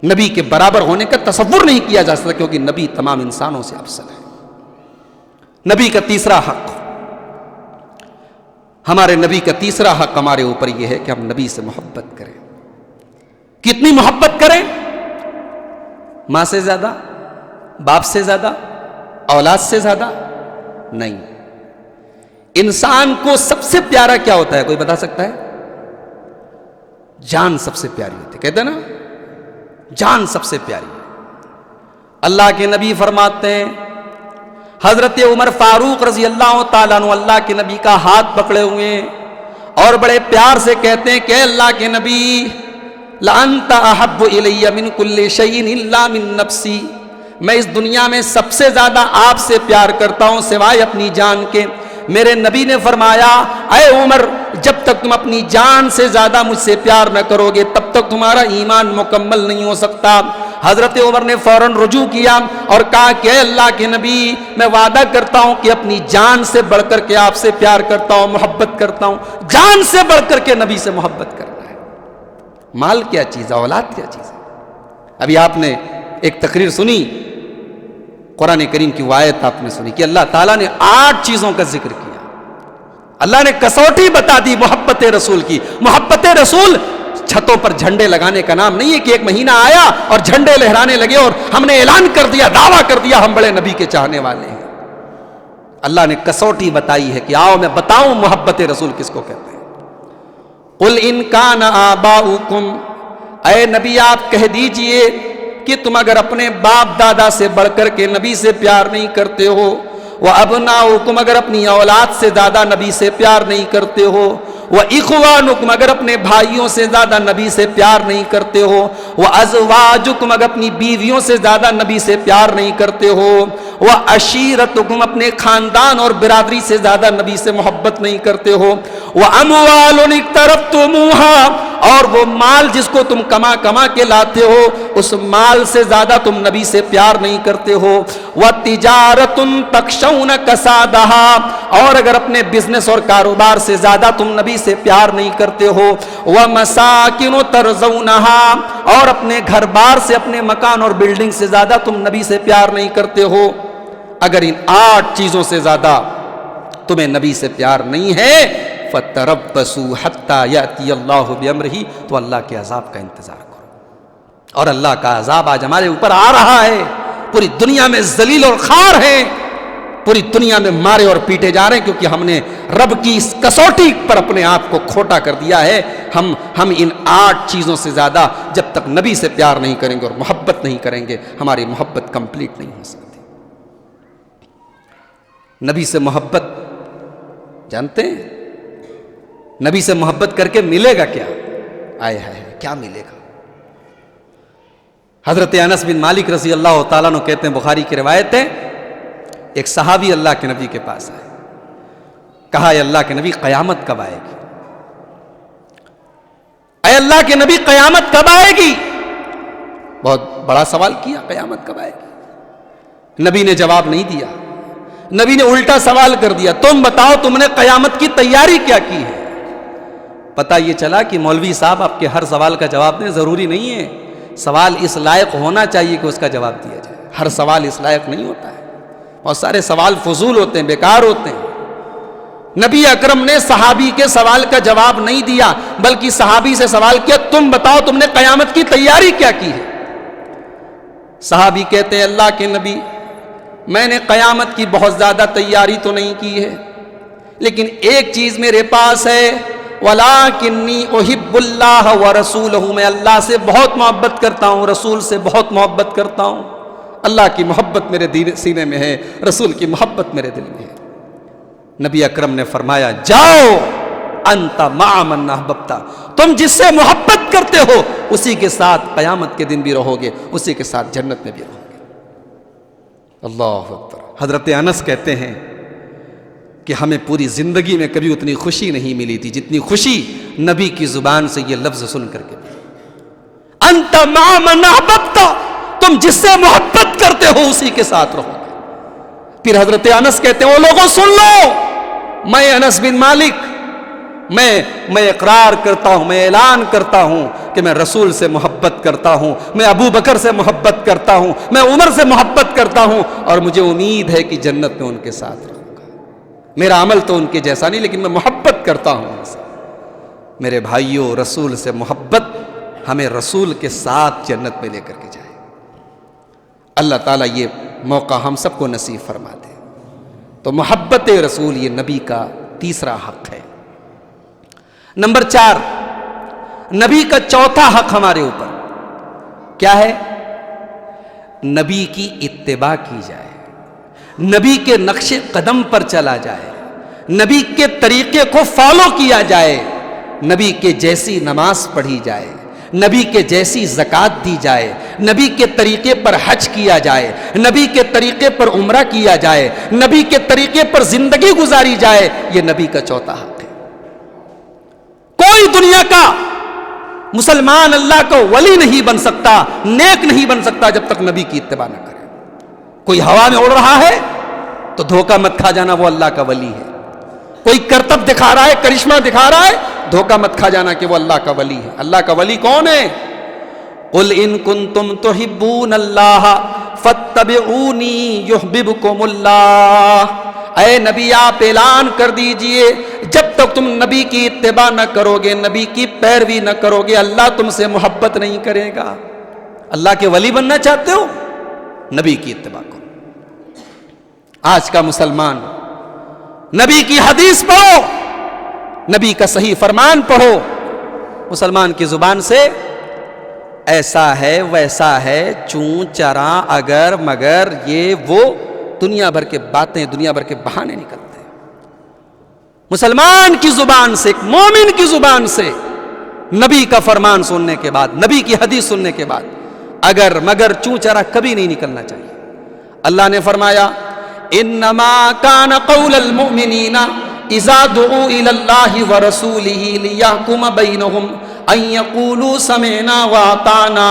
نبی کے برابر ہونے کا تصور نہیں کیا جا سکتا، کیونکہ نبی تمام انسانوں سے افضل ہے۔ نبی کا تیسرا حق، ہمارے نبی کا تیسرا حق ہمارے اوپر یہ ہے کہ ہم نبی سے محبت کریں۔ کتنی محبت کریں؟ ماں سے زیادہ، باپ سے زیادہ، اولاد سے زیادہ نہیں۔ انسان کو سب سے پیارا کیا ہوتا ہے، کوئی بتا سکتا ہے؟ جان سب سے پیاری ہوتی ہے، کہتے ہیں نا جان سب سے پیاری ہے۔ اللہ کے نبی فرماتے ہیں، حضرت عمر فاروق رضی اللہ تعالیٰ عنہ اللہ کے نبی کا ہاتھ پکڑے ہوئے ہیں اور بڑے پیار سے کہتے ہیں کہ اللہ کے نبی، لَأَنْتَ أَحَبُّ إِلَيَّ مِنْ كُلِّ شَيْءٍ إِلَّا مِنْ نَفْسِي، میں اس دنیا میں سب سے زیادہ آپ سے پیار کرتا ہوں سوائے اپنی جان کے۔ میرے نبی نے فرمایا، اے عمر، جب تک تم اپنی جان سے زیادہ مجھ سے پیار نہ کرو گے تب تک تمہارا ایمان مکمل نہیں ہو سکتا۔ حضرت عمر نے فوراً رجوع کیا اور کہا کہ اے اللہ کے نبی، میں وعدہ کرتا ہوں کہ اپنی جان سے بڑھ کر کے آپ سے پیار کرتا ہوں، محبت کرتا ہوں۔ جان سے بڑھ کر کے نبی سے محبت کرنا ہے۔ مال کیا چیز ہے، اولاد کیا چیز ہے؟ ابھی آپ نے ایک تقریر سنی، قرآن کریم کی آیت آپ نے سنی کہ اللہ تعالیٰ نے 8 چیزوں کا ذکر کیا، اللہ نے کسوٹی بتا دی محبت رسول کی۔ محبت رسول چھتوں پر جھنڈے لگانے کا نام نہیں ہے کہ ایک مہینہ آیا اور جھنڈے لہرانے لگے اور ہم نے اعلان کر دیا، دعویٰ کر دیا ہم بڑے نبی کے چاہنے والے ہیں۔ اللہ نے کسوٹی بتائی ہے کہ آؤ میں بتاؤں محبت رسول کس کو کہتے ہیں۔ قل ان کان آباؤکم، اے نبی آپ کہہ دیجئے کہ تم اگر اپنے باپ دادا سے بڑھ کر کے نبی سے پیار نہیں کرتے ہو، وَأَبْنَاؤُكُمْ، اگر اپنی اولاد سے زیادہ نبی سے پیار نہیں کرتے ہو، وَإِخْوَانُكُمْ، اگر اپنے بھائیوں سے زیادہ نبی سے پیار نہیں کرتے ہو، وَأَزْوَاجُكُمْ، اگر اپنی بیویوں سے زیادہ نبی سے پیار نہیں کرتے ہو، وَعَشِيرَتُكُمْ، اپنے خاندان اور برادری سے زیادہ نبی سے محبت نہیں کرتے ہو، وَأَمْوَالٌ اقْتَرَفْتُمُوهَا، اور وہ مال جس کو تم کما کے لاتے ہو اس مال سے زیادہ تم نبی سے پیار نہیں کرتے ہو، وَتِجَارَةٌ تَخْشَوْنَ كَسَادَهَا، اور اگر اپنے بزنس اور کاروبار سے زیادہ تم نبی سے پیار نہیں کرتے ہو، وَمَسَاكِنُ تَرْضَوْنَهَا، اور اپنے گھر بار سے، اپنے مکان اور بلڈنگ سے زیادہ تم نبی سے پیار نہیں کرتے ہو، اگر ان 8 چیزوں سے زیادہ تمہیں نبی سے پیار نہیں ہے، فَتَرَبَّصُوا حَتَّى يَأْتِيَ اللَّهُ بِأَمْرِهِ، تو اللہ کے عذاب کا انتظار کرو۔ اور اللہ کا عذاب آج ہمارے اوپر آ رہا ہے، پوری دنیا میں ذلیل اور خوار ہیں، پوری دنیا میں مارے اور پیٹے جا رہے ہیں، کیونکہ ہم نے رب کی اس کسوٹی پر اپنے آپ کو کھوٹا کر دیا ہے، ہم ان 8 چیزوں سے زیادہ جب تک نبی سے پیار نہیں کریں گے اور محبت نہیں کریں گے، ہماری محبت کمپلیٹ نہیں ہو سکتی۔ نبی سے محبت جانتے ہیں؟ نبی سے محبت کر کے ملے گا کیا؟ آئے ہائے کیا ملے گا؟ حضرت انس بن مالک رضی اللہ تعالیٰ عنہ کہتے ہیں، بخاری کی روایت ہے، ایک صحابی اللہ کے نبی کے پاس آئے، کہا اے اللہ کے نبی قیامت کب آئے گی؟ اے اللہ کے نبی قیامت کب آئے گی؟ بہت بڑا سوال کیا، قیامت کب آئے گی؟ نبی نے جواب نہیں دیا، نبی نے الٹا سوال کر دیا، تم بتاؤ تم نے قیامت کی تیاری کیا کی ہے؟ پتہ یہ چلا کہ مولوی صاحب آپ کے ہر سوال کا جواب دیں ضروری نہیں ہے، سوال اس لائق ہونا چاہیے کہ اس کا جواب دیا جائے، ہر سوال اس لائق نہیں ہوتا ہے، بہت سارے سوال فضول ہوتے ہیں، بیکار ہوتے ہیں۔ نبی اکرم نے صحابی کے سوال کا جواب نہیں دیا، بلکہ صحابی سے سوال کیا، تم بتاؤ تم نے قیامت کی تیاری کیا کی ہے؟ صحابی کہتے ہیں اللہ کے نبی میں نے قیامت کی بہت زیادہ تیاری تو نہیں کی ہے، لیکن ایک چیز میرے پاس ہے، وَلَٰكِنِّي أُحِبُّ اللَّهَ وَرَسُولَهُ، میں اللہ سے بہت محبت کرتا ہوں، رسول سے بہت محبت کرتا ہوں، اللہ کی محبت میرے سینے میں ہے، رسول کی محبت میرے دل میں ہے۔ نبی اکرم نے فرمایا جاؤ انت مع من احببت، تم جس سے محبت کرتے ہو اسی کے ساتھ قیامت کے دن بھی رہو گے، اسی کے ساتھ جنت میں بھی رہو گے۔ اللہ اکبر۔ حضرت انس کہتے ہیں کہ ہمیں پوری زندگی میں کبھی اتنی خوشی نہیں ملی تھی جتنی خوشی نبی کی زبان سے یہ لفظ سن کر کے ملی، انت مع من احببت، تم جس سے محبت کرتے ہو اسی کے ساتھ رہو گے۔ پھر حضرت انس کہتے ہیں وہ لوگوں سن لو، میں انس بن مالک میں اقرار کرتا ہوں، میں اعلان کرتا ہوں کہ میں رسول سے محبت کرتا ہوں، میں ابو بکر سے محبت کرتا ہوں، میں عمر سے محبت کرتا ہوں، اور مجھے امید ہے کہ جنت میں ان کے ساتھ رہوں گا۔ میرا عمل تو ان کے جیسا نہیں، لیکن میں محبت کرتا ہوں ان سے۔ میرے بھائیوں، رسول سے محبت ہمیں رسول کے ساتھ جنت میں لے کر کے جائے۔ اللہ تعالیٰ یہ موقع ہم سب کو نصیب فرما دے۔ تو محبت رسول یہ نبی کا تیسرا حق ہے۔ نمبر 4، نبی کا چوتھا حق ہمارے اوپر کیا ہے؟ نبی کی اتباع کی جائے، نبی کے نقش قدم پر چلا جائے، نبی کے طریقے کو فالو کیا جائے، نبی کے جیسی نماز پڑھی جائے، نبی کے جیسی زکوٰۃ دی جائے، نبی کے طریقے پر حج کیا جائے، نبی کے طریقے پر عمرہ کیا جائے، نبی کے طریقے پر زندگی گزاری جائے، یہ نبی کا چوتھا حق ہے۔ کوئی دنیا کا مسلمان اللہ کا ولی نہیں بن سکتا، نیک نہیں بن سکتا جب تک نبی کی اتباع نہ کرے۔ کوئی ہوا میں اڑ رہا ہے تو دھوکہ مت کھا جانا وہ اللہ کا ولی ہے، کوئی کرتب دکھا رہا ہے، کرشمہ دکھا رہا ہے، دھوکہ مت کھا جانا کہ وہ اللہ کا ولی ہے۔ اللہ کا ولی کون ہے؟ قُلْ إِن كُنتُمْ تُحِبُّونَ اللَّهَ فَاتَّبِعُونِي يُحْبِبْكُمُ اللَّهُ۔ اے نبی آپ اعلان کر دیجئے جب تک تم نبی کی اتباع نہ کرو گے، نبی کی پیروی نہ کرو گے، اللہ تم سے محبت نہیں کرے گا۔ اللہ کے ولی بننا چاہتے ہو؟ نبی کی اتباع کرو۔ آج کا مسلمان نبی کی حدیث پڑھو، نبی کا صحیح فرمان پڑھو، مسلمان کی زبان سے ایسا ہے ویسا ہے، چون چراں اگر مگر یہ وہ دنیا بھر کے باتیں، دنیا بھر کے بہانے نکلتے ہیں۔ مسلمان کی زبان سے، ایک مومن کی زبان سے نبی کا فرمان سننے کے بعد، نبی کی حدیث سننے کے بعد اگر مگر چون چرا کبھی نہیں نکلنا چاہیے۔ اللہ نے فرمایا انما کان قول المؤمنین اذا دعوا الی اللہ ورسولہ لیحکم بینہم ان یقولوا سمعنا واطعنا۔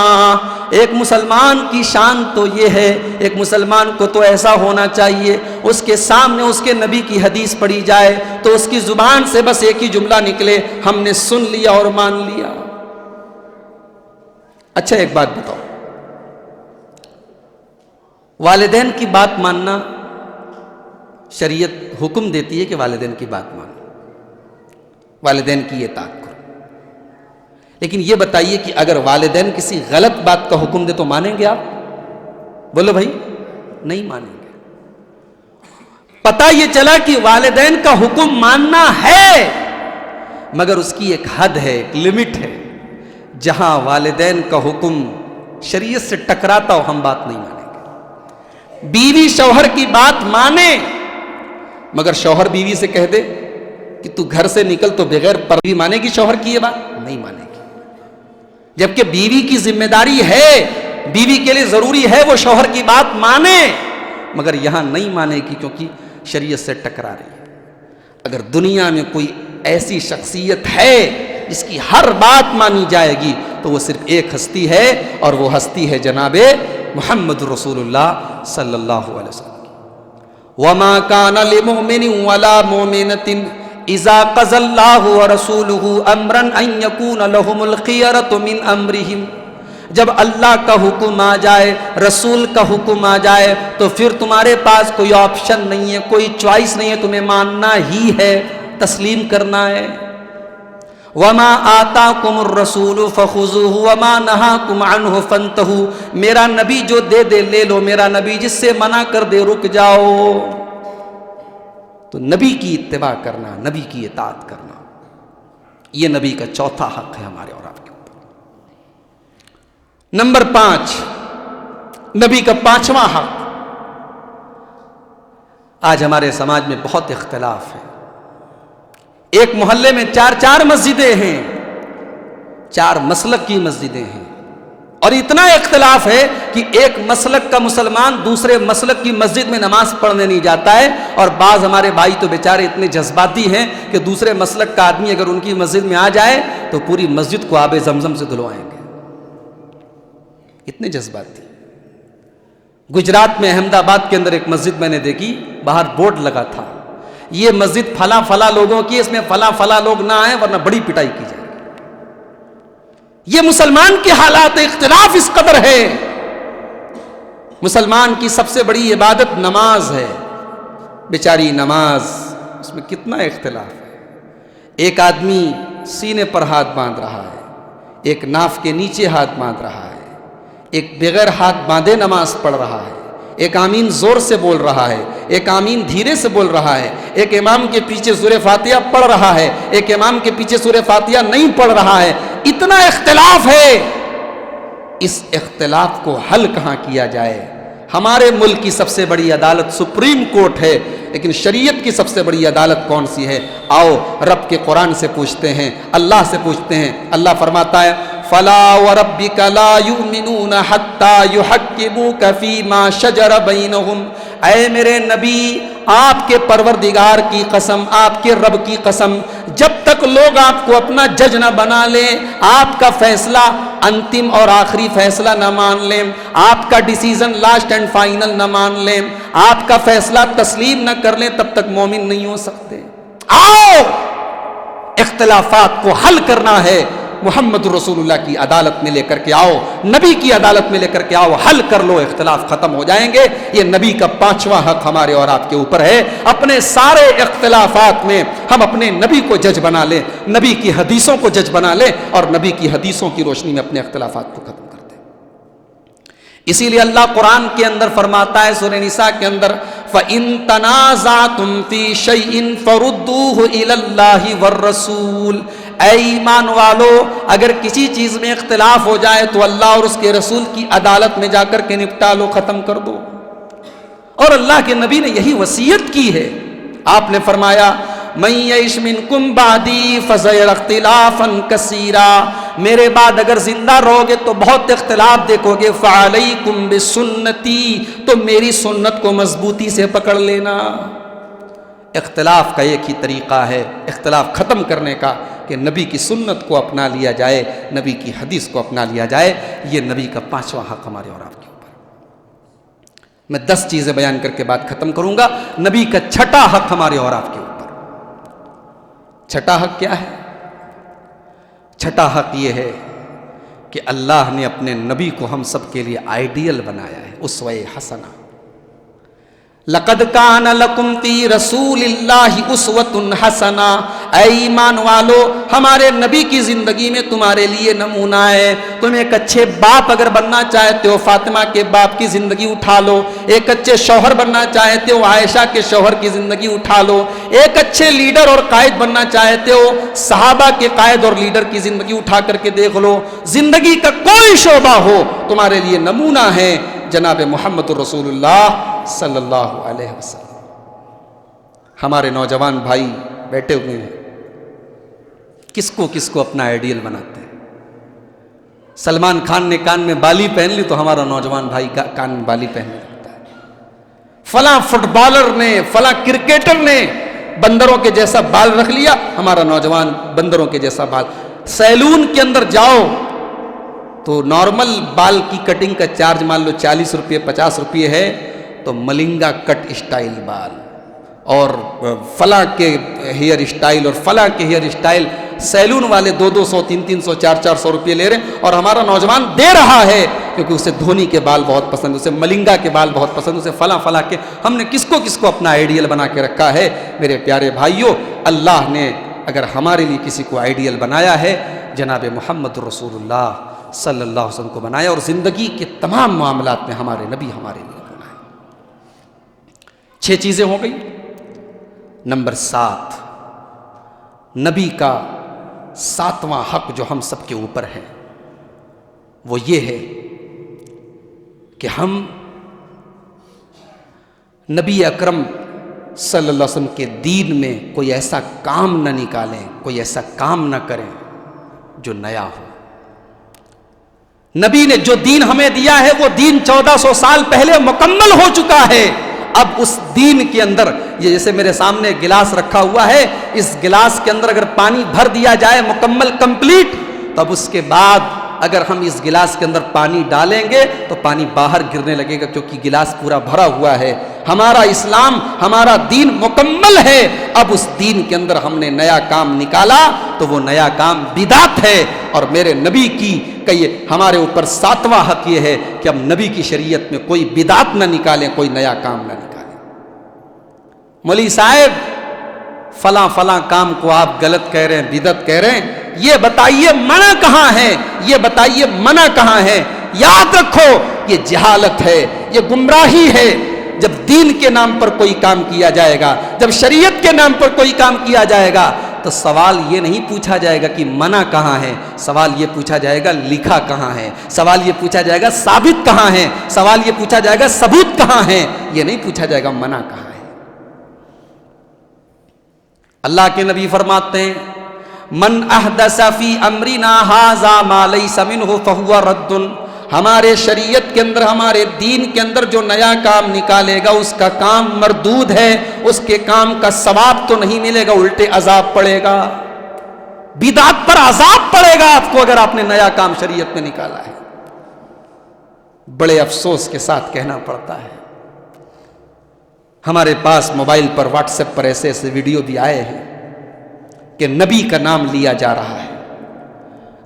ایک مسلمان کی شان تو یہ ہے، ایک مسلمان کو تو ایسا ہونا چاہیے اس کے سامنے اس کے نبی کی حدیث پڑھی جائے تو اس کی زبان سے بس ایک ہی جملہ نکلے، ہم نے سن لیا اور مان لیا۔ اچھا ایک بات بتاؤ، والدین کی بات ماننا شریعت حکم دیتی ہے کہ والدین کی بات مانو، والدین کی اطاعت کرو، لیکن یہ بتائیے کہ اگر والدین کسی غلط بات کا حکم دے تو مانیں گے آپ؟ بولو بھائی، نہیں مانیں گے۔ پتہ یہ چلا کہ والدین کا حکم ماننا ہے مگر اس کی ایک حد ہے، ایک لمٹ ہے، جہاں والدین کا حکم شریعت سے ٹکراتا ہو ہم بات نہیں مانیں گے۔ بیوی شوہر کی بات مانے، مگر شوہر بیوی سے کہہ دے کہ تو گھر سے نکل تو بغیر پردے مانے گی شوہر کی یہ بات؟ نہیں مانے گی۔ جبکہ بیوی کی ذمہ داری ہے، بیوی کے لیے ضروری ہے وہ شوہر کی بات مانے، مگر یہاں نہیں مانے گی کیونکہ شریعت سے ٹکرا رہی ہے۔ اگر دنیا میں کوئی ایسی شخصیت ہے جس کی ہر بات مانی جائے گی تو وہ صرف ایک ہستی ہے، اور وہ ہستی ہے جناب محمد رسول اللہ صلی اللہ علیہ وسلم۔ وَمَا كَانَ لِمُؤْمِنٍ وَلَا مُؤْمِنَةٍ إِذَا قَضَى اللَّهُ وَرَسُولُهُ أَمْرًا أَن يَكُونَ لَهُمُ الْخِيَرَةُ مِنْ أَمْرِهِمْ۔ جب اللہ کا حکم آ جائے، رسول کا حکم آ جائے، تو پھر تمہارے پاس کوئی آپشن نہیں ہے، کوئی چوائس نہیں ہے، تمہیں ماننا ہی ہے، تسلیم کرنا ہے۔ وَمَا آتَاكُمُ الرَّسُولُ فَخُذُوهُ وَمَا نَهَاكُمْ عَنْهُ فَانْتَهُوا۔ میرا نبی جو دے دے لے لو، میرا نبی جس سے منع کر دے رک جاؤ۔ تو نبی کی اتباع کرنا، نبی کی اطاعت کرنا، یہ نبی کا چوتھا حق ہے ہمارے اور آپ کے اوپر۔ نمبر 5، نبی کا 5واں حق۔ آج ہمارے سماج میں بہت اختلاف ہے، ایک محلے میں 4 مسجدیں ہیں، 4 مسلک کی مسجدیں ہیں، اور اتنا اختلاف ہے کہ ایک مسلک کا مسلمان دوسرے مسلک کی مسجد میں نماز پڑھنے نہیں جاتا ہے، اور بعض ہمارے بھائی تو بیچارے اتنے جذباتی ہیں کہ دوسرے مسلک کا آدمی اگر ان کی مسجد میں آ جائے تو پوری مسجد کو آب زمزم سے دھلوائیں گے، اتنے جذباتی۔ گجرات میں احمد آباد کے اندر ایک مسجد میں نے دیکھی، باہر بورڈ لگا تھا، یہ مسجد فلاں لوگوں کی، اس میں فلاں لوگ نہ آئیں ورنہ بڑی پٹائی کی جائے گی۔ یہ مسلمان کے حالات، اختلاف اس قدر ہے۔ مسلمان کی سب سے بڑی عبادت نماز ہے، بیچاری نماز، اس میں کتنا اختلاف ہے۔ ایک آدمی سینے پر ہاتھ باندھ رہا ہے، ایک ناف کے نیچے ہاتھ باندھ رہا ہے، ایک بغیر ہاتھ باندھے نماز پڑھ رہا ہے، ایک آمین زور سے بول رہا ہے، ایک آمین دھیرے سے بول رہا ہے، ایک امام کے پیچھے سورہ فاتحہ پڑھ رہا ہے، ایک امام کے پیچھے سورہ فاتحہ نہیں پڑھ رہا ہے۔ اتنا اختلاف ہے، اس اختلاف کو حل کہاں کیا جائے؟ ہمارے ملک کی سب سے بڑی عدالت سپریم کورٹ ہے، لیکن شریعت کی سب سے بڑی عدالت کون سی ہے؟ آؤ رب کے قرآن سے پوچھتے ہیں، اللہ سے پوچھتے ہیں۔ اللہ فرماتا ہے فَلَا وَرَبِّكَ لَا يُؤْمِنُونَ حَتَّى يُحَكِّمُوكَ فِي مَا شَجَرَ بَيْنَهُمْ۔ اے میرے نبی، آپ کے پروردگار کی قسم، آپ کے رب کی قسم، جب تک لوگ آپ کو اپنا جج نہ بنا لیں، آپ کا فیصلہ انتم اور آخری فیصلہ نہ مان لیں، آپ کا ڈیسیزن لاسٹ اینڈ فائنل نہ مان لیں، آپ کا فیصلہ تسلیم نہ کر لیں، تب تک مومن نہیں ہو سکتے۔ آؤ اختلافات کو حل کرنا ہے، محمد رسول اللہ کی عدالت میں لے کر کے آؤ، نبی کی عدالت میں لے کر کے آؤ، حل کر لو، اختلاف ختم ہو جائیں گے۔ یہ نبی کا 5واں حق ہمارے اور آپ کے اوپر ہے۔ اپنے سارے اختلافات میں ہم اپنے نبی کو جج بنا لیں، نبی کی حدیثوں کو جج بنا لیں، اور نبی کی حدیثوں کی روشنی میں اپنے اختلافات کو ختم کر دیں۔ اسی لیے اللہ قرآن کے اندر فرماتا ہے سورہ نساء کے اندر فَإِن تَنَازَعْتُمْ فِي شَيْءٍ فَرُدُّوهُ إِلَى اللَّهِ وَالرَّسُولِ۔ اے ایمان والو، اگر کسی چیز میں اختلاف ہو جائے تو اللہ اور اس کے رسول کی عدالت میں جا کر کے نپٹا لو، ختم کر دو۔ اور اللہ کے نبی نے یہی وصیت کی ہے۔ آپ نے فرمایا مَن يَعِشْ مِنكُمْ بَعْدِي فَسَيَرَى اخْتِلَافًا كَثِيرًا، میرے بعد اگر زندہ رہو گے تو بہت اختلاف دیکھو گے۔ فَعَلَيْكُمْ بِسُنَّتِي، تو میری سنت کو مضبوطی سے پکڑ لینا۔ اختلاف کا ایک ہی طریقہ ہے اختلاف ختم کرنے کا، کہ نبی کی سنت کو اپنا لیا جائے، نبی کی حدیث کو اپنا لیا جائے۔ یہ نبی کا 5واں حق ہمارے اور آپ کے اوپر۔ میں 10 چیزیں بیان کر کے بات ختم کروں گا۔ نبی کا 6واں حق ہمارے اور آپ کے اوپر۔ 6واں حق کیا ہے؟ 6واں حق یہ ہے کہ اللہ نے اپنے نبی کو ہم سب کے لیے آئیڈیل بنایا ہے، اسوہ حسنہ۔ لَقَدْ كَانَ لَكُمْ فِي رَسُولِ اللَّهِ أُسْوَةٌ حَسَنَةٌ۔ اے ایمان والو ہمارے نبی کی زندگی میں تمہارے لیے نمونہ ہے. تم ایک اچھے باپ اگر بننا چاہتے ہو فاطمہ کے باپ کی زندگی اٹھا لو. ایک اچھے شوہر بننا چاہتے ہو عائشہ کے شوہر کی زندگی اٹھا لو. ایک اچھے لیڈر اور قائد بننا چاہتے ہو صحابہ کے قائد اور لیڈر کی زندگی اٹھا کر کے دیکھ لو. زندگی کا کوئی شعبہ ہو تمہارے لیے نمونہ ہے جناب محمد رسول اللہ صلی اللہ علیہ وسلم. ہمارے نوجوان بھائی بیٹھے ہوئے ہیں, کس کو اپنا آئیڈیل بناتے ہیں. سلمان خان نے کان میں بالی پہن لی تو ہمارا نوجوان بھائی کان میں بالی پہننے لگتا ہے. فلاں فٹ بالر نے فلاں کرکٹر نے بندروں کے جیسا بال رکھ لیا, ہمارا نوجوان بندروں کے جیسا بال. سیلون کے اندر جاؤ تو نارمل بال کی کٹنگ کا چارج مان لو 40 روپے 50 روپے ہے, تو ملنگا کٹ اسٹائل بال اور فلاں کے ہیئر اسٹائل اور فلاں کے ہیئر اسٹائل سیلون والے 200 300 400 روپے لے رہے ہیں, اور ہمارا نوجوان دے رہا ہے کیونکہ اسے دھونی کے بال بہت پسند, اسے ملنگا کے بال بہت پسند, اسے فلاں کے. ہم نے کس کو اپنا آئیڈیل بنا کے رکھا ہے. میرے پیارے بھائیوں, اللہ نے اگر ہمارے لیے کسی کو آئیڈیل بنایا ہے جناب محمد رسول اللہ صلی اللہ علیہ وسلم کو بنایا, اور زندگی کے تمام معاملات میں ہمارے نبی ہمارے لیے بنائے. 6 چیزیں ہو گئی. نمبر 7, نبی کا 7واں حق جو ہم سب کے اوپر ہے وہ یہ ہے کہ ہم نبی اکرم صلی اللہ علیہ وسلم کے دین میں کوئی ایسا کام نہ نکالیں, کوئی ایسا کام نہ کریں جو نیا ہو. نبی نے جو دین ہمیں دیا ہے وہ دین 1400 سال پہلے مکمل ہو چکا ہے. اب اس دین کے اندر, یہ جیسے میرے سامنے گلاس رکھا ہوا ہے, اس گلاس کے اندر اگر پانی بھر دیا جائے مکمل کمپلیٹ, تب اس کے بعد اگر ہم اس گلاس کے اندر پانی ڈالیں گے تو پانی باہر گرنے لگے گا کیونکہ گلاس پورا بھرا ہوا ہے. ہمارا اسلام ہمارا دین مکمل ہے. اب اس دین کے اندر ہم نے نیا کام نکالا تو وہ نیا کام بدعت ہے. اور میرے نبی کی ہمارے اوپر 7واں حق یہ ہے کہ ہم نبی کی شریعت میں کوئی بدعت نہ نکالیں, کوئی نیا کام نہ نکالیں. مولوی صاحب فلاں کام کو آپ غلط کہہ رہے ہیں, بدعت کہہ رہے ہیں, یہ بتائیے منع کہاں ہے, یہ بتائیے منع کہاں ہے. یاد رکھو یہ جہالت ہے, یہ گمراہی ہے. جب دین کے نام پر کوئی کام کیا جائے گا, جب شریعت کے نام پر کوئی کام کیا جائے گا, تو سوال یہ نہیں پوچھا جائے گا کہ منع کہاں ہے, سوال یہ پوچھا جائے گا لکھا کہاں ہے, سوال یہ پوچھا جائے گا ثابت کہاں ہے, سوال یہ پوچھا جائے گا ثبوت کہاں ہے, یہ نہیں پوچھا جائے گا منع کہاں ہے. اللہ کے نبی فرماتے ہیں من احدث فی امرنا ھذا ما لیس منہ فہو رد. ہمارے شریعت کے اندر, ہمارے دین کے اندر جو نیا کام نکالے گا اس کا کام مردود ہے, اس کے کام کا ثواب تو نہیں ملے گا, الٹے عذاب پڑے گا. بدعت پر عذاب پڑے گا آپ کو اگر آپ نے نیا کام شریعت میں نکالا ہے. بڑے افسوس کے ساتھ کہنا پڑتا ہے, ہمارے پاس موبائل پر واٹس ایپ پر ایسے ویڈیو بھی آئے ہیں کہ نبی کا نام لیا جا رہا ہے,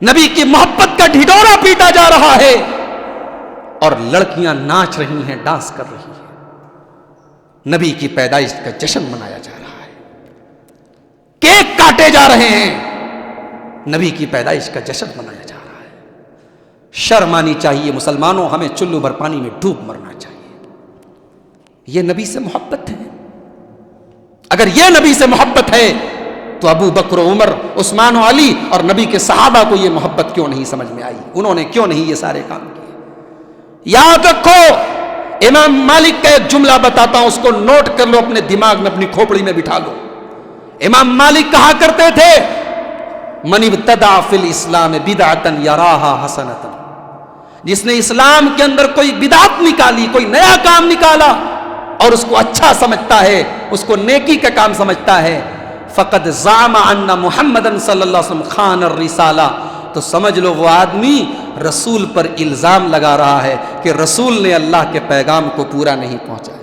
نبی کی محبت کا ڈھڈورا پیٹا جا رہا ہے, اور لڑکیاں ناچ رہی ہیں, ڈانس کر رہی ہیں. نبی کی پیدائش کا جشن منایا جا رہا ہے, کیک کاٹے جا رہے ہیں, نبی کی پیدائش کا جشن منایا جا رہا ہے. شرم آنی چاہیے مسلمانوں, ہمیں چلو بھر پانی میں ڈوب مرنا چاہیے. یہ نبی سے محبت ہے. اگر یہ نبی سے محبت ہے تو ابو بکر و عمر, عثمان و علی اور نبی کے صحابہ کو یہ محبت کیوں نہیں سمجھ میں آئی, انہوں نے کیوں نہیں یہ سارے کام کیے. یاد رکھو, امام مالک کا ایک جملہ بتاتا ہوں, اس کو نوٹ کر لو اپنے دماغ میں, اپنی کھوپڑی میں بٹھا لو. امام مالک کہا کرتے تھے من ابتدع فی الاسلام بدعتا یراہا حسنتا, جس نے اسلام کے اندر کوئی بدعت نکالی, کوئی نیا کام نکالا اور اس کو اچھا سمجھتا ہے, اس کو نیکی کا کام سمجھتا ہے, فقد زعم ان محمدن صلی اللہ علیہ وسلم خان الرسالہ, تو سمجھ لو وہ آدمی رسول پر الزام لگا رہا ہے کہ رسول نے اللہ کے پیغام کو پورا نہیں پہنچایا,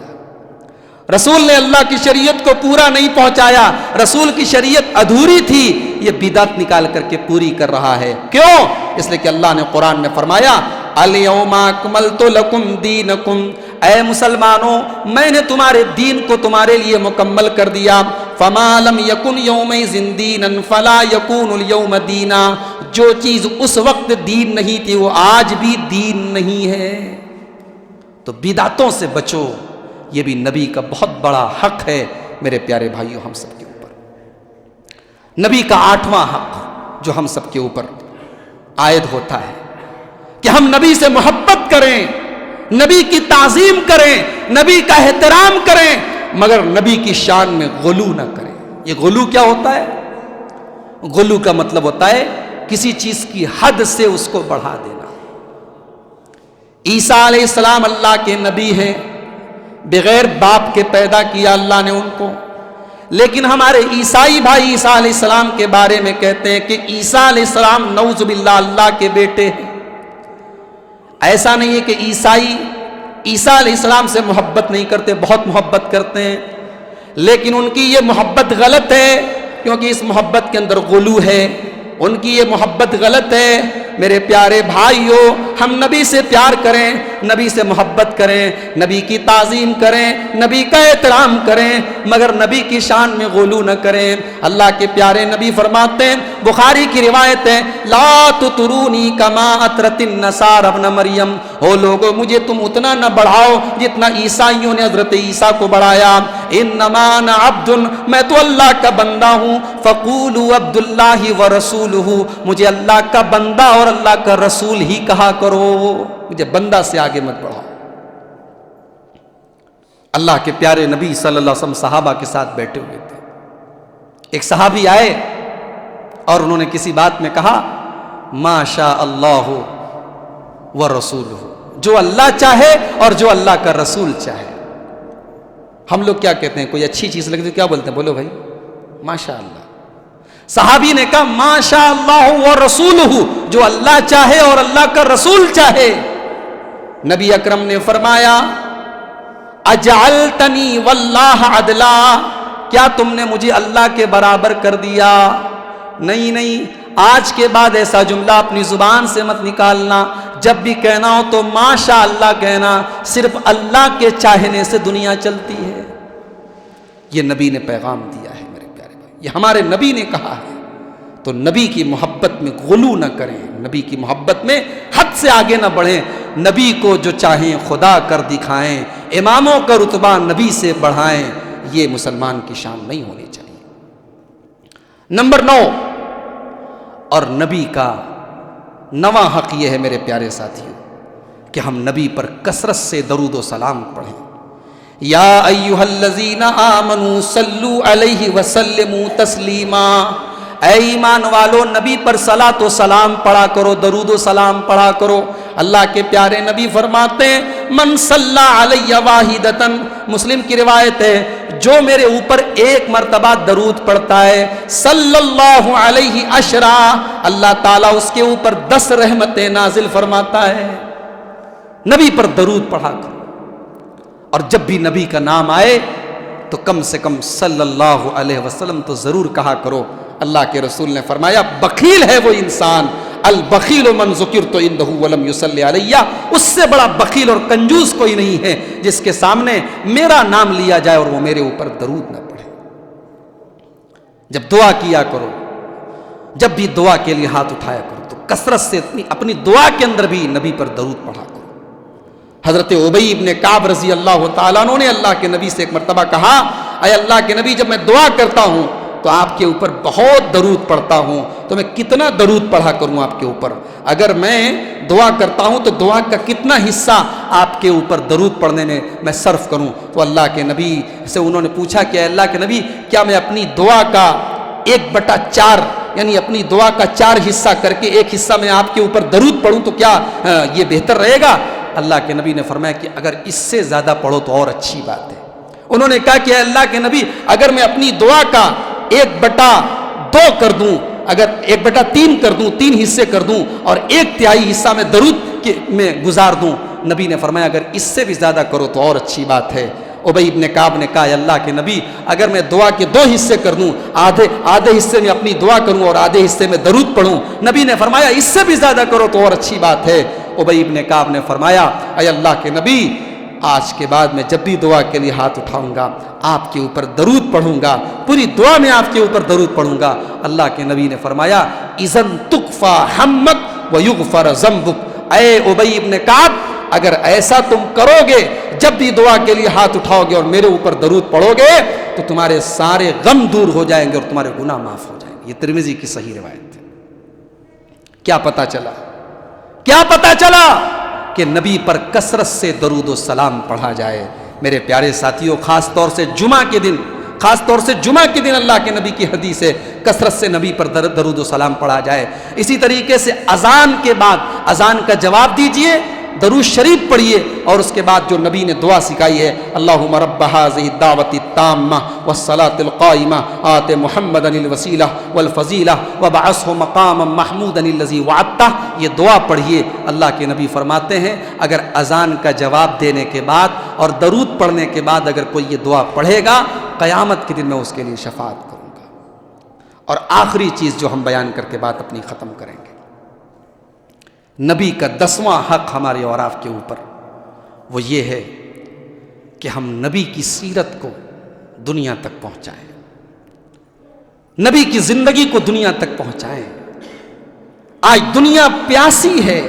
رسول نے اللہ کی شریعت کو پورا نہیں پہنچایا, رسول کی شریعت ادھوری تھی, یہ بدعت نکال کر کے پوری کر رہا ہے. کیوں؟ اس لیے کہ اللہ نے قرآن میں فرمایا الیوم اکملت لکم دینکم, اے مسلمانوں میں نے تمہارے دین کو تمہارے لیے مکمل کر دیا, فما لم یکن یومئذ دینا فلا یکون الیوم دینا، جو چیز اس وقت دین نہیں تھی وہ آج بھی دین نہیں ہے۔ تو بدعتوں سے بچو، یہ بھی نبی کا بہت بڑا حق ہے میرے پیارے بھائیوں ہم سب کے اوپر۔ نبی کا 8واں حق جو ہم سب کے اوپر عائد ہوتا ہے کہ ہم نبی سے محبت کریں، نبی کی تعظیم کریں، نبی کا احترام کریں، مگر نبی کی شان میں غلو نہ کریں۔ یہ غلو کیا ہوتا ہے؟ غلو کا مطلب ہوتا ہے کسی چیز کی حد سے اس کو بڑھا دینا۔ عیسیٰ علیہ السلام اللہ کے نبی ہیں، بغیر باپ کے پیدا کیا اللہ نے ان کو، لیکن ہمارے عیسائی بھائی عیسیٰ علیہ السلام کے بارے میں کہتے ہیں کہ عیسیٰ علیہ السلام نعوذ باللہ اللہ کے بیٹے ہیں۔ ایسا نہیں ہے کہ عیسائی عیسیٰ علیہ السلام سے محبت نہیں کرتے، بہت محبت کرتے ہیں، لیکن ان کی یہ محبت غلط ہے، کیونکہ اس محبت کے اندر غلو ہے، ان کی یہ محبت غلط ہے۔ میرے پیارے بھائیوں، ہم نبی سے پیار کریں، نبی سے محبت کریں، نبی کی تعظیم کریں، نبی کا احترام کریں، مگر نبی کی شان میں غلو نہ کریں۔ اللہ کے پیارے نبی فرماتے ہیں، بخاری کی روایت ہے، لا تطرونی کما اطرت النصارى ابن مریم، او لوگو مجھے تم اتنا نہ بڑھاؤ جتنا عیسائیوں نے حضرت عیسیٰ کو بڑھایا۔ انما انا عبد، میں تو اللہ کا بندہ ہوں، فقولوا عبد اللہ ورسولہ، مجھے اللہ کا بندہ اور اللہ کا رسول ہی کہا کرو، مجھے بندہ سے آگے مت بڑھاؤ۔ اللہ کے پیارے نبی صلی اللہ علیہ وسلم صحابہ کے ساتھ بیٹھے ہوئے تھے، ایک صحابی آئے اور انہوں نے کسی بات میں کہا ما شاء اللہ ورسولہ، جو اللہ چاہے اور جو اللہ کا رسول چاہے۔ ہم لوگ کیا کہتے ہیں، کوئی اچھی چیز لگتی ہے کیا بولتے ہیں؟ بولو بھائی ماشاء اللہ۔ صحابی نے کہا ما شاء اللہ ورسولہ، جو اللہ چاہے اور اللہ کا رسول چاہے۔ نبی اکرم نے فرمایا اجعلتنی واللہ عدلا، کیا تم نے مجھے اللہ کے برابر کر دیا؟ نہیں نہیں، آج کے بعد ایسا جملہ اپنی زبان سے مت نکالنا، جب بھی کہنا ہو تو ماشاء اللہ کہنا، صرف اللہ کے چاہنے سے دنیا چلتی ہے۔ یہ نبی نے پیغام دیا ہے میرے پیارے بھائی، یہ ہمارے نبی نے کہا ہے۔ تو نبی کی محبت میں غلو نہ کریں، نبی کی محبت میں حد سے آگے نہ بڑھیں، نبی کو جو چاہیں خدا کر دکھائیں، اماموں کا رتبہ نبی سے بڑھائیں، یہ مسلمان کی شان نہیں ہونی چاہیے۔ نمبر 9، اور نبی کا 9واں حق یہ ہے میرے پیارے ساتھیوں کہ ہم نبی پر کثرت سے درود و سلام پڑھیں۔ یا ایھا الذین آمنوا صلوا علیہ وسلموا تسلیما، اے ایمان والو نبی پر صلاۃ و سلام پڑھا کرو، درود و سلام پڑھا کرو۔ اللہ کے پیارے نبی فرماتے ہیں من صلی علیہ واحدۃ، مسلم کی روایت ہے، جو میرے اوپر ایک مرتبہ درود پڑھتا ہے صلی اللہ علیہ عشرا، اللہ تعالیٰ اس کے اوپر 10 رحمتیں نازل فرماتا ہے۔ نبی پر درود پڑھا کرو، اور جب بھی نبی کا نام آئے تو کم سے کم صلی اللہ علیہ وسلم تو ضرور کہا کرو۔ اللہ کے رسول نے فرمایا بخیل ہے وہ انسان، البخیل من ذکرت عندہ ولم یصلی علیہ، اس سے بڑا بخیل اور کنجوس کوئی نہیں ہے جس کے سامنے میرا نام لیا جائے اور وہ میرے اوپر درود نہ پڑھے۔ جب دعا کیا کرو، جب بھی دعا کے لیے ہاتھ اٹھایا کرو تو کثرت سے اپنی دعا کے اندر بھی نبی پر درود پڑھا کرو۔ حضرت ابی ابن کعب رضی اللہ تعالیٰ عنہ نے اللہ کے نبی سے ایک مرتبہ کہا اے اللہ کے نبی، جب میں دعا کرتا ہوں تو آپ کے اوپر بہت درود پڑھتا ہوں، تو میں کتنا درود پڑھا کروں آپ کے اوپر؟ اگر میں دعا کرتا ہوں تو دعا کا کتنا حصہ آپ کے اوپر درود پڑھنے میں صرف کروں؟ تو اللہ کے نبی سے انہوں نے پوچھا کہ اے اللہ کے نبی، کیا میں اپنی دعا کا 1/4 یعنی اپنی دعا کا 4 حصہ کر کے 1 حصہ میں آپ کے اوپر درود پڑھوں تو کیا یہ بہتر رہے گا؟ اللہ کے نبی نے فرمایا کہ اگر اس سے زیادہ پڑھو تو اور اچھی بات ہے۔ انہوں نے کہا کہ اے اللہ کے نبی، اگر میں اپنی دعا کا 1/2 کر دوں، اگر 1/3 کر دوں، 3 حصے کر دوں اور 1/3 حصہ میں درود میں گزار دوں، نبی نے فرمایا اگر اس سے بھی زیادہ کرو تو اور اچھی بات ہے۔ ابی ابن کعب نے کہا اے اللہ کے نبی، اگر میں دعا کے 2 حصے کر دوں، آدھے حصے میں اپنی دعا کروں اور آدھے حصے میں درود پڑھوں، نبی نے فرمایا اس سے بھی زیادہ کرو تو اور اچھی بات ہے۔ ابی ابن کعب نے فرمایا اے اللہ کے نبی، آج کے بعد میں جب بھی دعا کے لیے ہاتھ اٹھاؤں گا آپ کے اوپر درود پڑھوں گا، پوری دعا میں آپ کے اوپر درود پڑھوں گا۔ اللہ کے نبی نے فرمایا اذن تکفا ہمک ویغفر ذنبک، اے ابی ابن کعب اگر ایسا تم کرو گے، جب بھی دعا کے لیے ہاتھ اٹھاؤ گے اور میرے اوپر درود پڑھو گے تو تمہارے سارے غم دور ہو جائیں گے اور تمہارے گناہ معاف ہو جائیں گے۔ یہ ترمذی کی صحیح روایت ہے۔ کیا پتہ چلا؟ کیا پتہ چلا کہ نبی پر کثرت سے درود و سلام پڑھا جائے۔ میرے پیارے ساتھیوں، خاص طور سے جمعہ کے دن اللہ کے نبی کی حدیث ہے کثرت سے نبی پر درود و سلام پڑھا جائے۔ اسی طریقے سے اذان کے بعد اذان کا جواب دیجئے، درود شریف پڑھیے، اور اس کے بعد جو نبی نے دعا سکھائی ہے اللہم رب هذه الدعوة التامة والصلاة القائمة آت محمدا الوسیلہ والفضیلہ وابعثه مقاما محمودا الذی وعدتہ، یہ دعا پڑھیے۔ اللہ کے نبی فرماتے ہیں اگر اذان کا جواب دینے کے بعد اور درود پڑھنے کے بعد اگر کوئی یہ دعا پڑھے گا، قیامت کے دن میں اس کے لیے شفاعت کروں گا۔ اور آخری چیز جو ہم بیان کر کے بات اپنی ختم کریں گے، نبی کا 10واں حق ہمارے اور آپ کے اوپر وہ یہ ہے کہ ہم نبی کی سیرت کو دنیا تک پہنچائیں، نبی کی زندگی کو دنیا تک پہنچائیں۔ آج دنیا پیاسی ہے،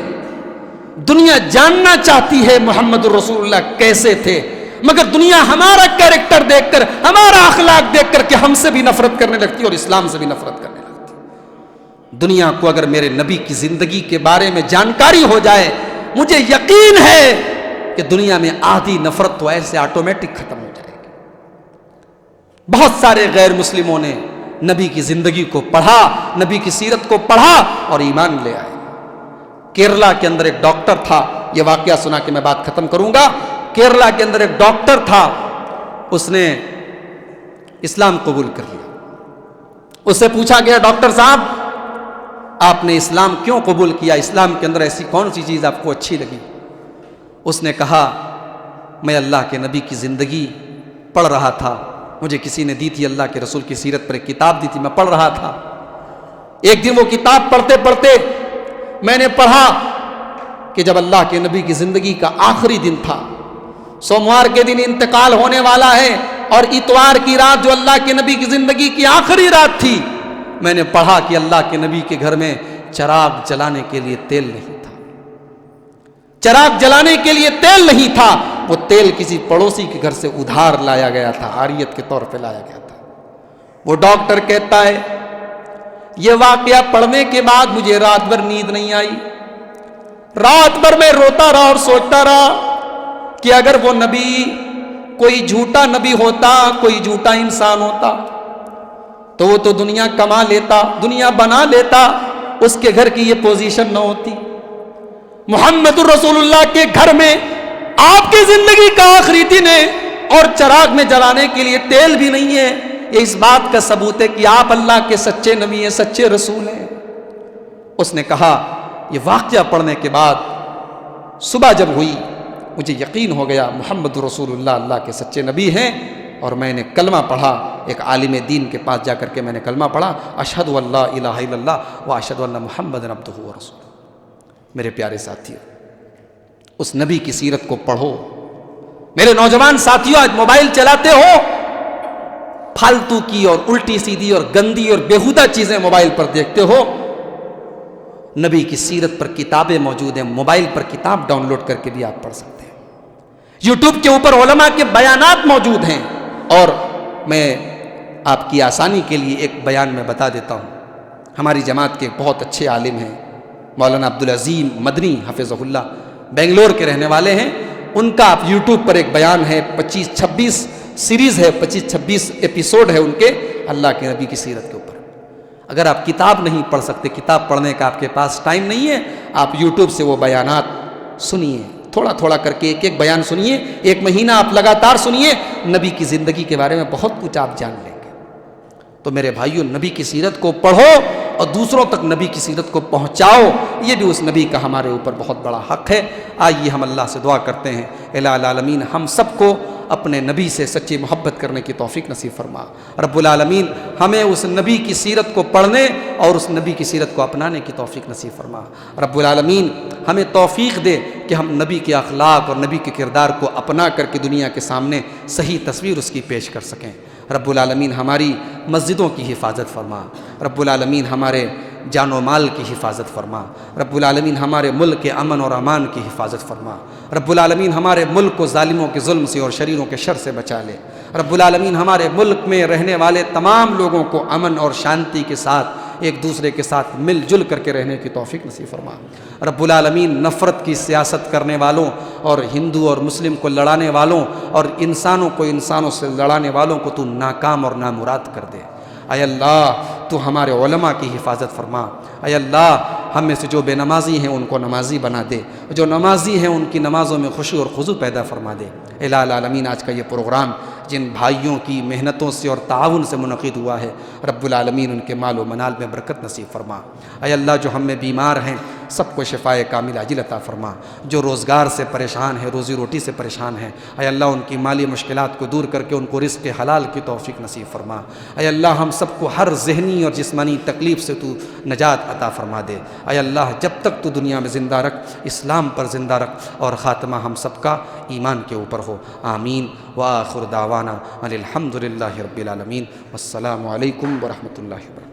دنیا جاننا چاہتی ہے محمد الرسول اللہ کیسے تھے، مگر دنیا ہمارا کیریکٹر دیکھ کر، ہمارا اخلاق دیکھ کر کہ ہم سے بھی نفرت کرنے لگتی ہے اور اسلام سے بھی نفرت کرنے لگتی ہے۔ دنیا کو اگر میرے نبی کی زندگی کے بارے میں جانکاری ہو جائے، مجھے یقین ہے کہ دنیا میں آدھی نفرت تو ایسے آٹومیٹک ختم ہو جائے گی۔ بہت سارے غیر مسلموں نے نبی کی زندگی کو پڑھا، نبی کی سیرت کو پڑھا اور ایمان لے آئے۔ کیرلا کے اندر ایک ڈاکٹر تھا، یہ واقعہ سنا کے میں بات ختم کروں گا۔ کیرلا کے اندر ایک ڈاکٹر تھا، اس نے اسلام قبول کر لیا۔ اس سے پوچھا گیا ڈاکٹر صاحب آپ نے اسلام کیوں قبول کیا، اسلام کے اندر ایسی کون سی چیز آپ کو اچھی لگی؟ اس نے کہا میں اللہ کے نبی کی زندگی پڑھ رہا تھا، مجھے کسی نے دی تھی، اللہ کے رسول کی سیرت پر ایک کتاب دی تھی، میں پڑھ رہا تھا۔ ایک دن وہ کتاب پڑھتے پڑھتے میں نے پڑھا کہ جب اللہ کے نبی کی زندگی کا آخری دن تھا، سوموار کے دن انتقال ہونے والا ہے اور اتوار کی رات جو اللہ کے نبی کی زندگی کی آخری رات تھی، میں نے پڑھا کہ اللہ کے نبی کے گھر میں چراغ جلانے کے لیے تیل نہیں تھا، چراغ جلانے کے لیے تیل نہیں تھا، وہ تیل کسی پڑوسی کے گھر سے ادھار لایا گیا تھا، عاریت کے طور پہ لایا گیا تھا۔ وہ ڈاکٹر کہتا ہے یہ واقعہ پڑھنے کے بعد مجھے رات بھر نیند نہیں آئی، رات بھر میں روتا رہا اور سوچتا رہا کہ اگر وہ نبی کوئی جھوٹا نبی ہوتا، کوئی جھوٹا انسان ہوتا تو وہ تو دنیا کما لیتا، دنیا بنا لیتا، اس کے گھر کی یہ پوزیشن نہ ہوتی۔ محمد الرسول اللہ کے گھر میں آپ کی زندگی کا آخری دن ہے اور چراغ میں جلانے کے لیے تیل بھی نہیں ہے، یہ اس بات کا ثبوت ہے کہ آپ اللہ کے سچے نبی ہیں، سچے رسول ہیں۔ اس نے کہا یہ واقعہ پڑھنے کے بعد صبح جب ہوئی مجھے یقین ہو گیا محمد رسول اللہ اللہ کے سچے نبی ہیں، اور میں نے کلمہ پڑھا، ایک عالم دین کے پاس جا کر کے میں نے کلمہ پڑھا، اشہد ان لا الہ الا اللہ و اشہد ان محمد عبدہ و رسولہ۔ میرے پیارے ساتھیوں، اس نبی کی سیرت کو پڑھو۔ میرے نوجوان ساتھیوں، آج موبائل چلاتے ہو، پھالتو کی اور الٹی سیدھی اور گندی اور بیہودہ چیزیں موبائل پر دیکھتے ہو، نبی کی سیرت پر کتابیں موجود ہیں، موبائل پر کتاب ڈاؤن لوڈ کر کے بھی آپ پڑھ سکتے ہیں، یوٹیوب کے اوپر علماء کے بیانات موجود ہیں۔ اور میں آپ کی آسانی کے لیے ایک بیان میں بتا دیتا ہوں، ہماری جماعت کے بہت اچھے عالم ہیں مولانا عبدالعظیم مدنی حفظہ اللہ، بنگلور کے رہنے والے ہیں، ان کا آپ یوٹیوب پر ایک بیان ہے، 25-26 سیریز ہے، 25-26 ایپیسوڈ ہے ان کے اللہ کے نبی کی سیرت کے اوپر۔ اگر آپ کتاب نہیں پڑھ سکتے، کتاب پڑھنے کا آپ کے پاس ٹائم نہیں ہے، آپ یوٹیوب سے وہ بیانات سنیے، تھوڑا تھوڑا کر کے ایک ایک بیان سنیے، ایک مہینہ آپ لگاتار سنیے، نبی کی زندگی کے بارے میں بہت کچھ آپ جان لیں گے۔ تو میرے بھائیوں، نبی کی سیرت کو پڑھو اور دوسروں تک نبی کی سیرت کو پہنچاؤ، یہ بھی اس نبی کا ہمارے اوپر بہت بڑا حق ہے۔ آئیے ہم اللہ سے دعا کرتے ہیں، الہ العالمین ہم سب کو اپنے نبی سے سچی محبت کرنے کی توفیق نصیب فرما۔ رب العالمین ہمیں اس نبی کی سیرت کو پڑھنے اور اس نبی کی سیرت کو اپنانے کی توفیق نصیب فرما۔ رب العالمین ہمیں توفیق دے کہ ہم نبی کے اخلاق اور نبی کے کردار کو اپنا کر کے دنیا کے سامنے صحیح تصویر اس کی پیش کر سکیں۔ رب العالمین ہماری مسجدوں کی حفاظت فرما۔ رب العالمین ہمارے جان و مال کی حفاظت فرما۔ رب العالمین ہمارے ملک کے امن اور امان کی حفاظت فرما۔ رب العالمین ہمارے ملک کو ظالموں کے ظلم سے اور شریروں کے شر سے بچا لے۔ رب العالمین ہمارے ملک میں رہنے والے تمام لوگوں کو امن اور شانتی کے ساتھ ایک دوسرے کے ساتھ مل جل کر کے رہنے کی توفیق نصیب فرما۔ رب العالمین نفرت کی سیاست کرنے والوں اور ہندو اور مسلم کو لڑانے والوں اور انسانوں کو انسانوں سے لڑانے والوں کو تو ناکام اور نامراد کر دے۔ اے اللہ تو ہمارے علماء کی حفاظت فرما۔ اے اللہ ہم میں سے جو بے نمازی ہیں ان کو نمازی بنا دے، جو نمازی ہیں ان کی نمازوں میں خوشی اور خضوع پیدا فرما دے۔ الہ العالمین آج کا یہ پروگرام جن بھائیوں کی محنتوں سے اور تعاون سے منعقد ہوا ہے، رب العالمین ان کے مال و منال میں برکت نصیب فرما۔ اے اللہ جو ہم میں بیمار ہیں سب کو شفائے کامل عاجل عطا فرما۔ جو روزگار سے پریشان ہیں، روزی روٹی سے پریشان ہیں، اے اللہ ان کی مالی مشکلات کو دور کر کے ان کو رزق حلال کی توفیق نصیب فرما۔ اے اللہ ہم سب کو ہر ذہنی اور جسمانی تکلیف سے تو نجات عطا فرما دے۔ اے اللہ جب تک تو دنیا میں زندہ رکھ، اسلام پر زندہ رکھ اور خاتمہ ہم سب کا ایمان کے اوپر ہو۔ آمین۔ وآخر دعوانا ان الحمد للہ رب العالمین۔ والسلام علیکم ورحمۃ اللہ وبرکاتہ۔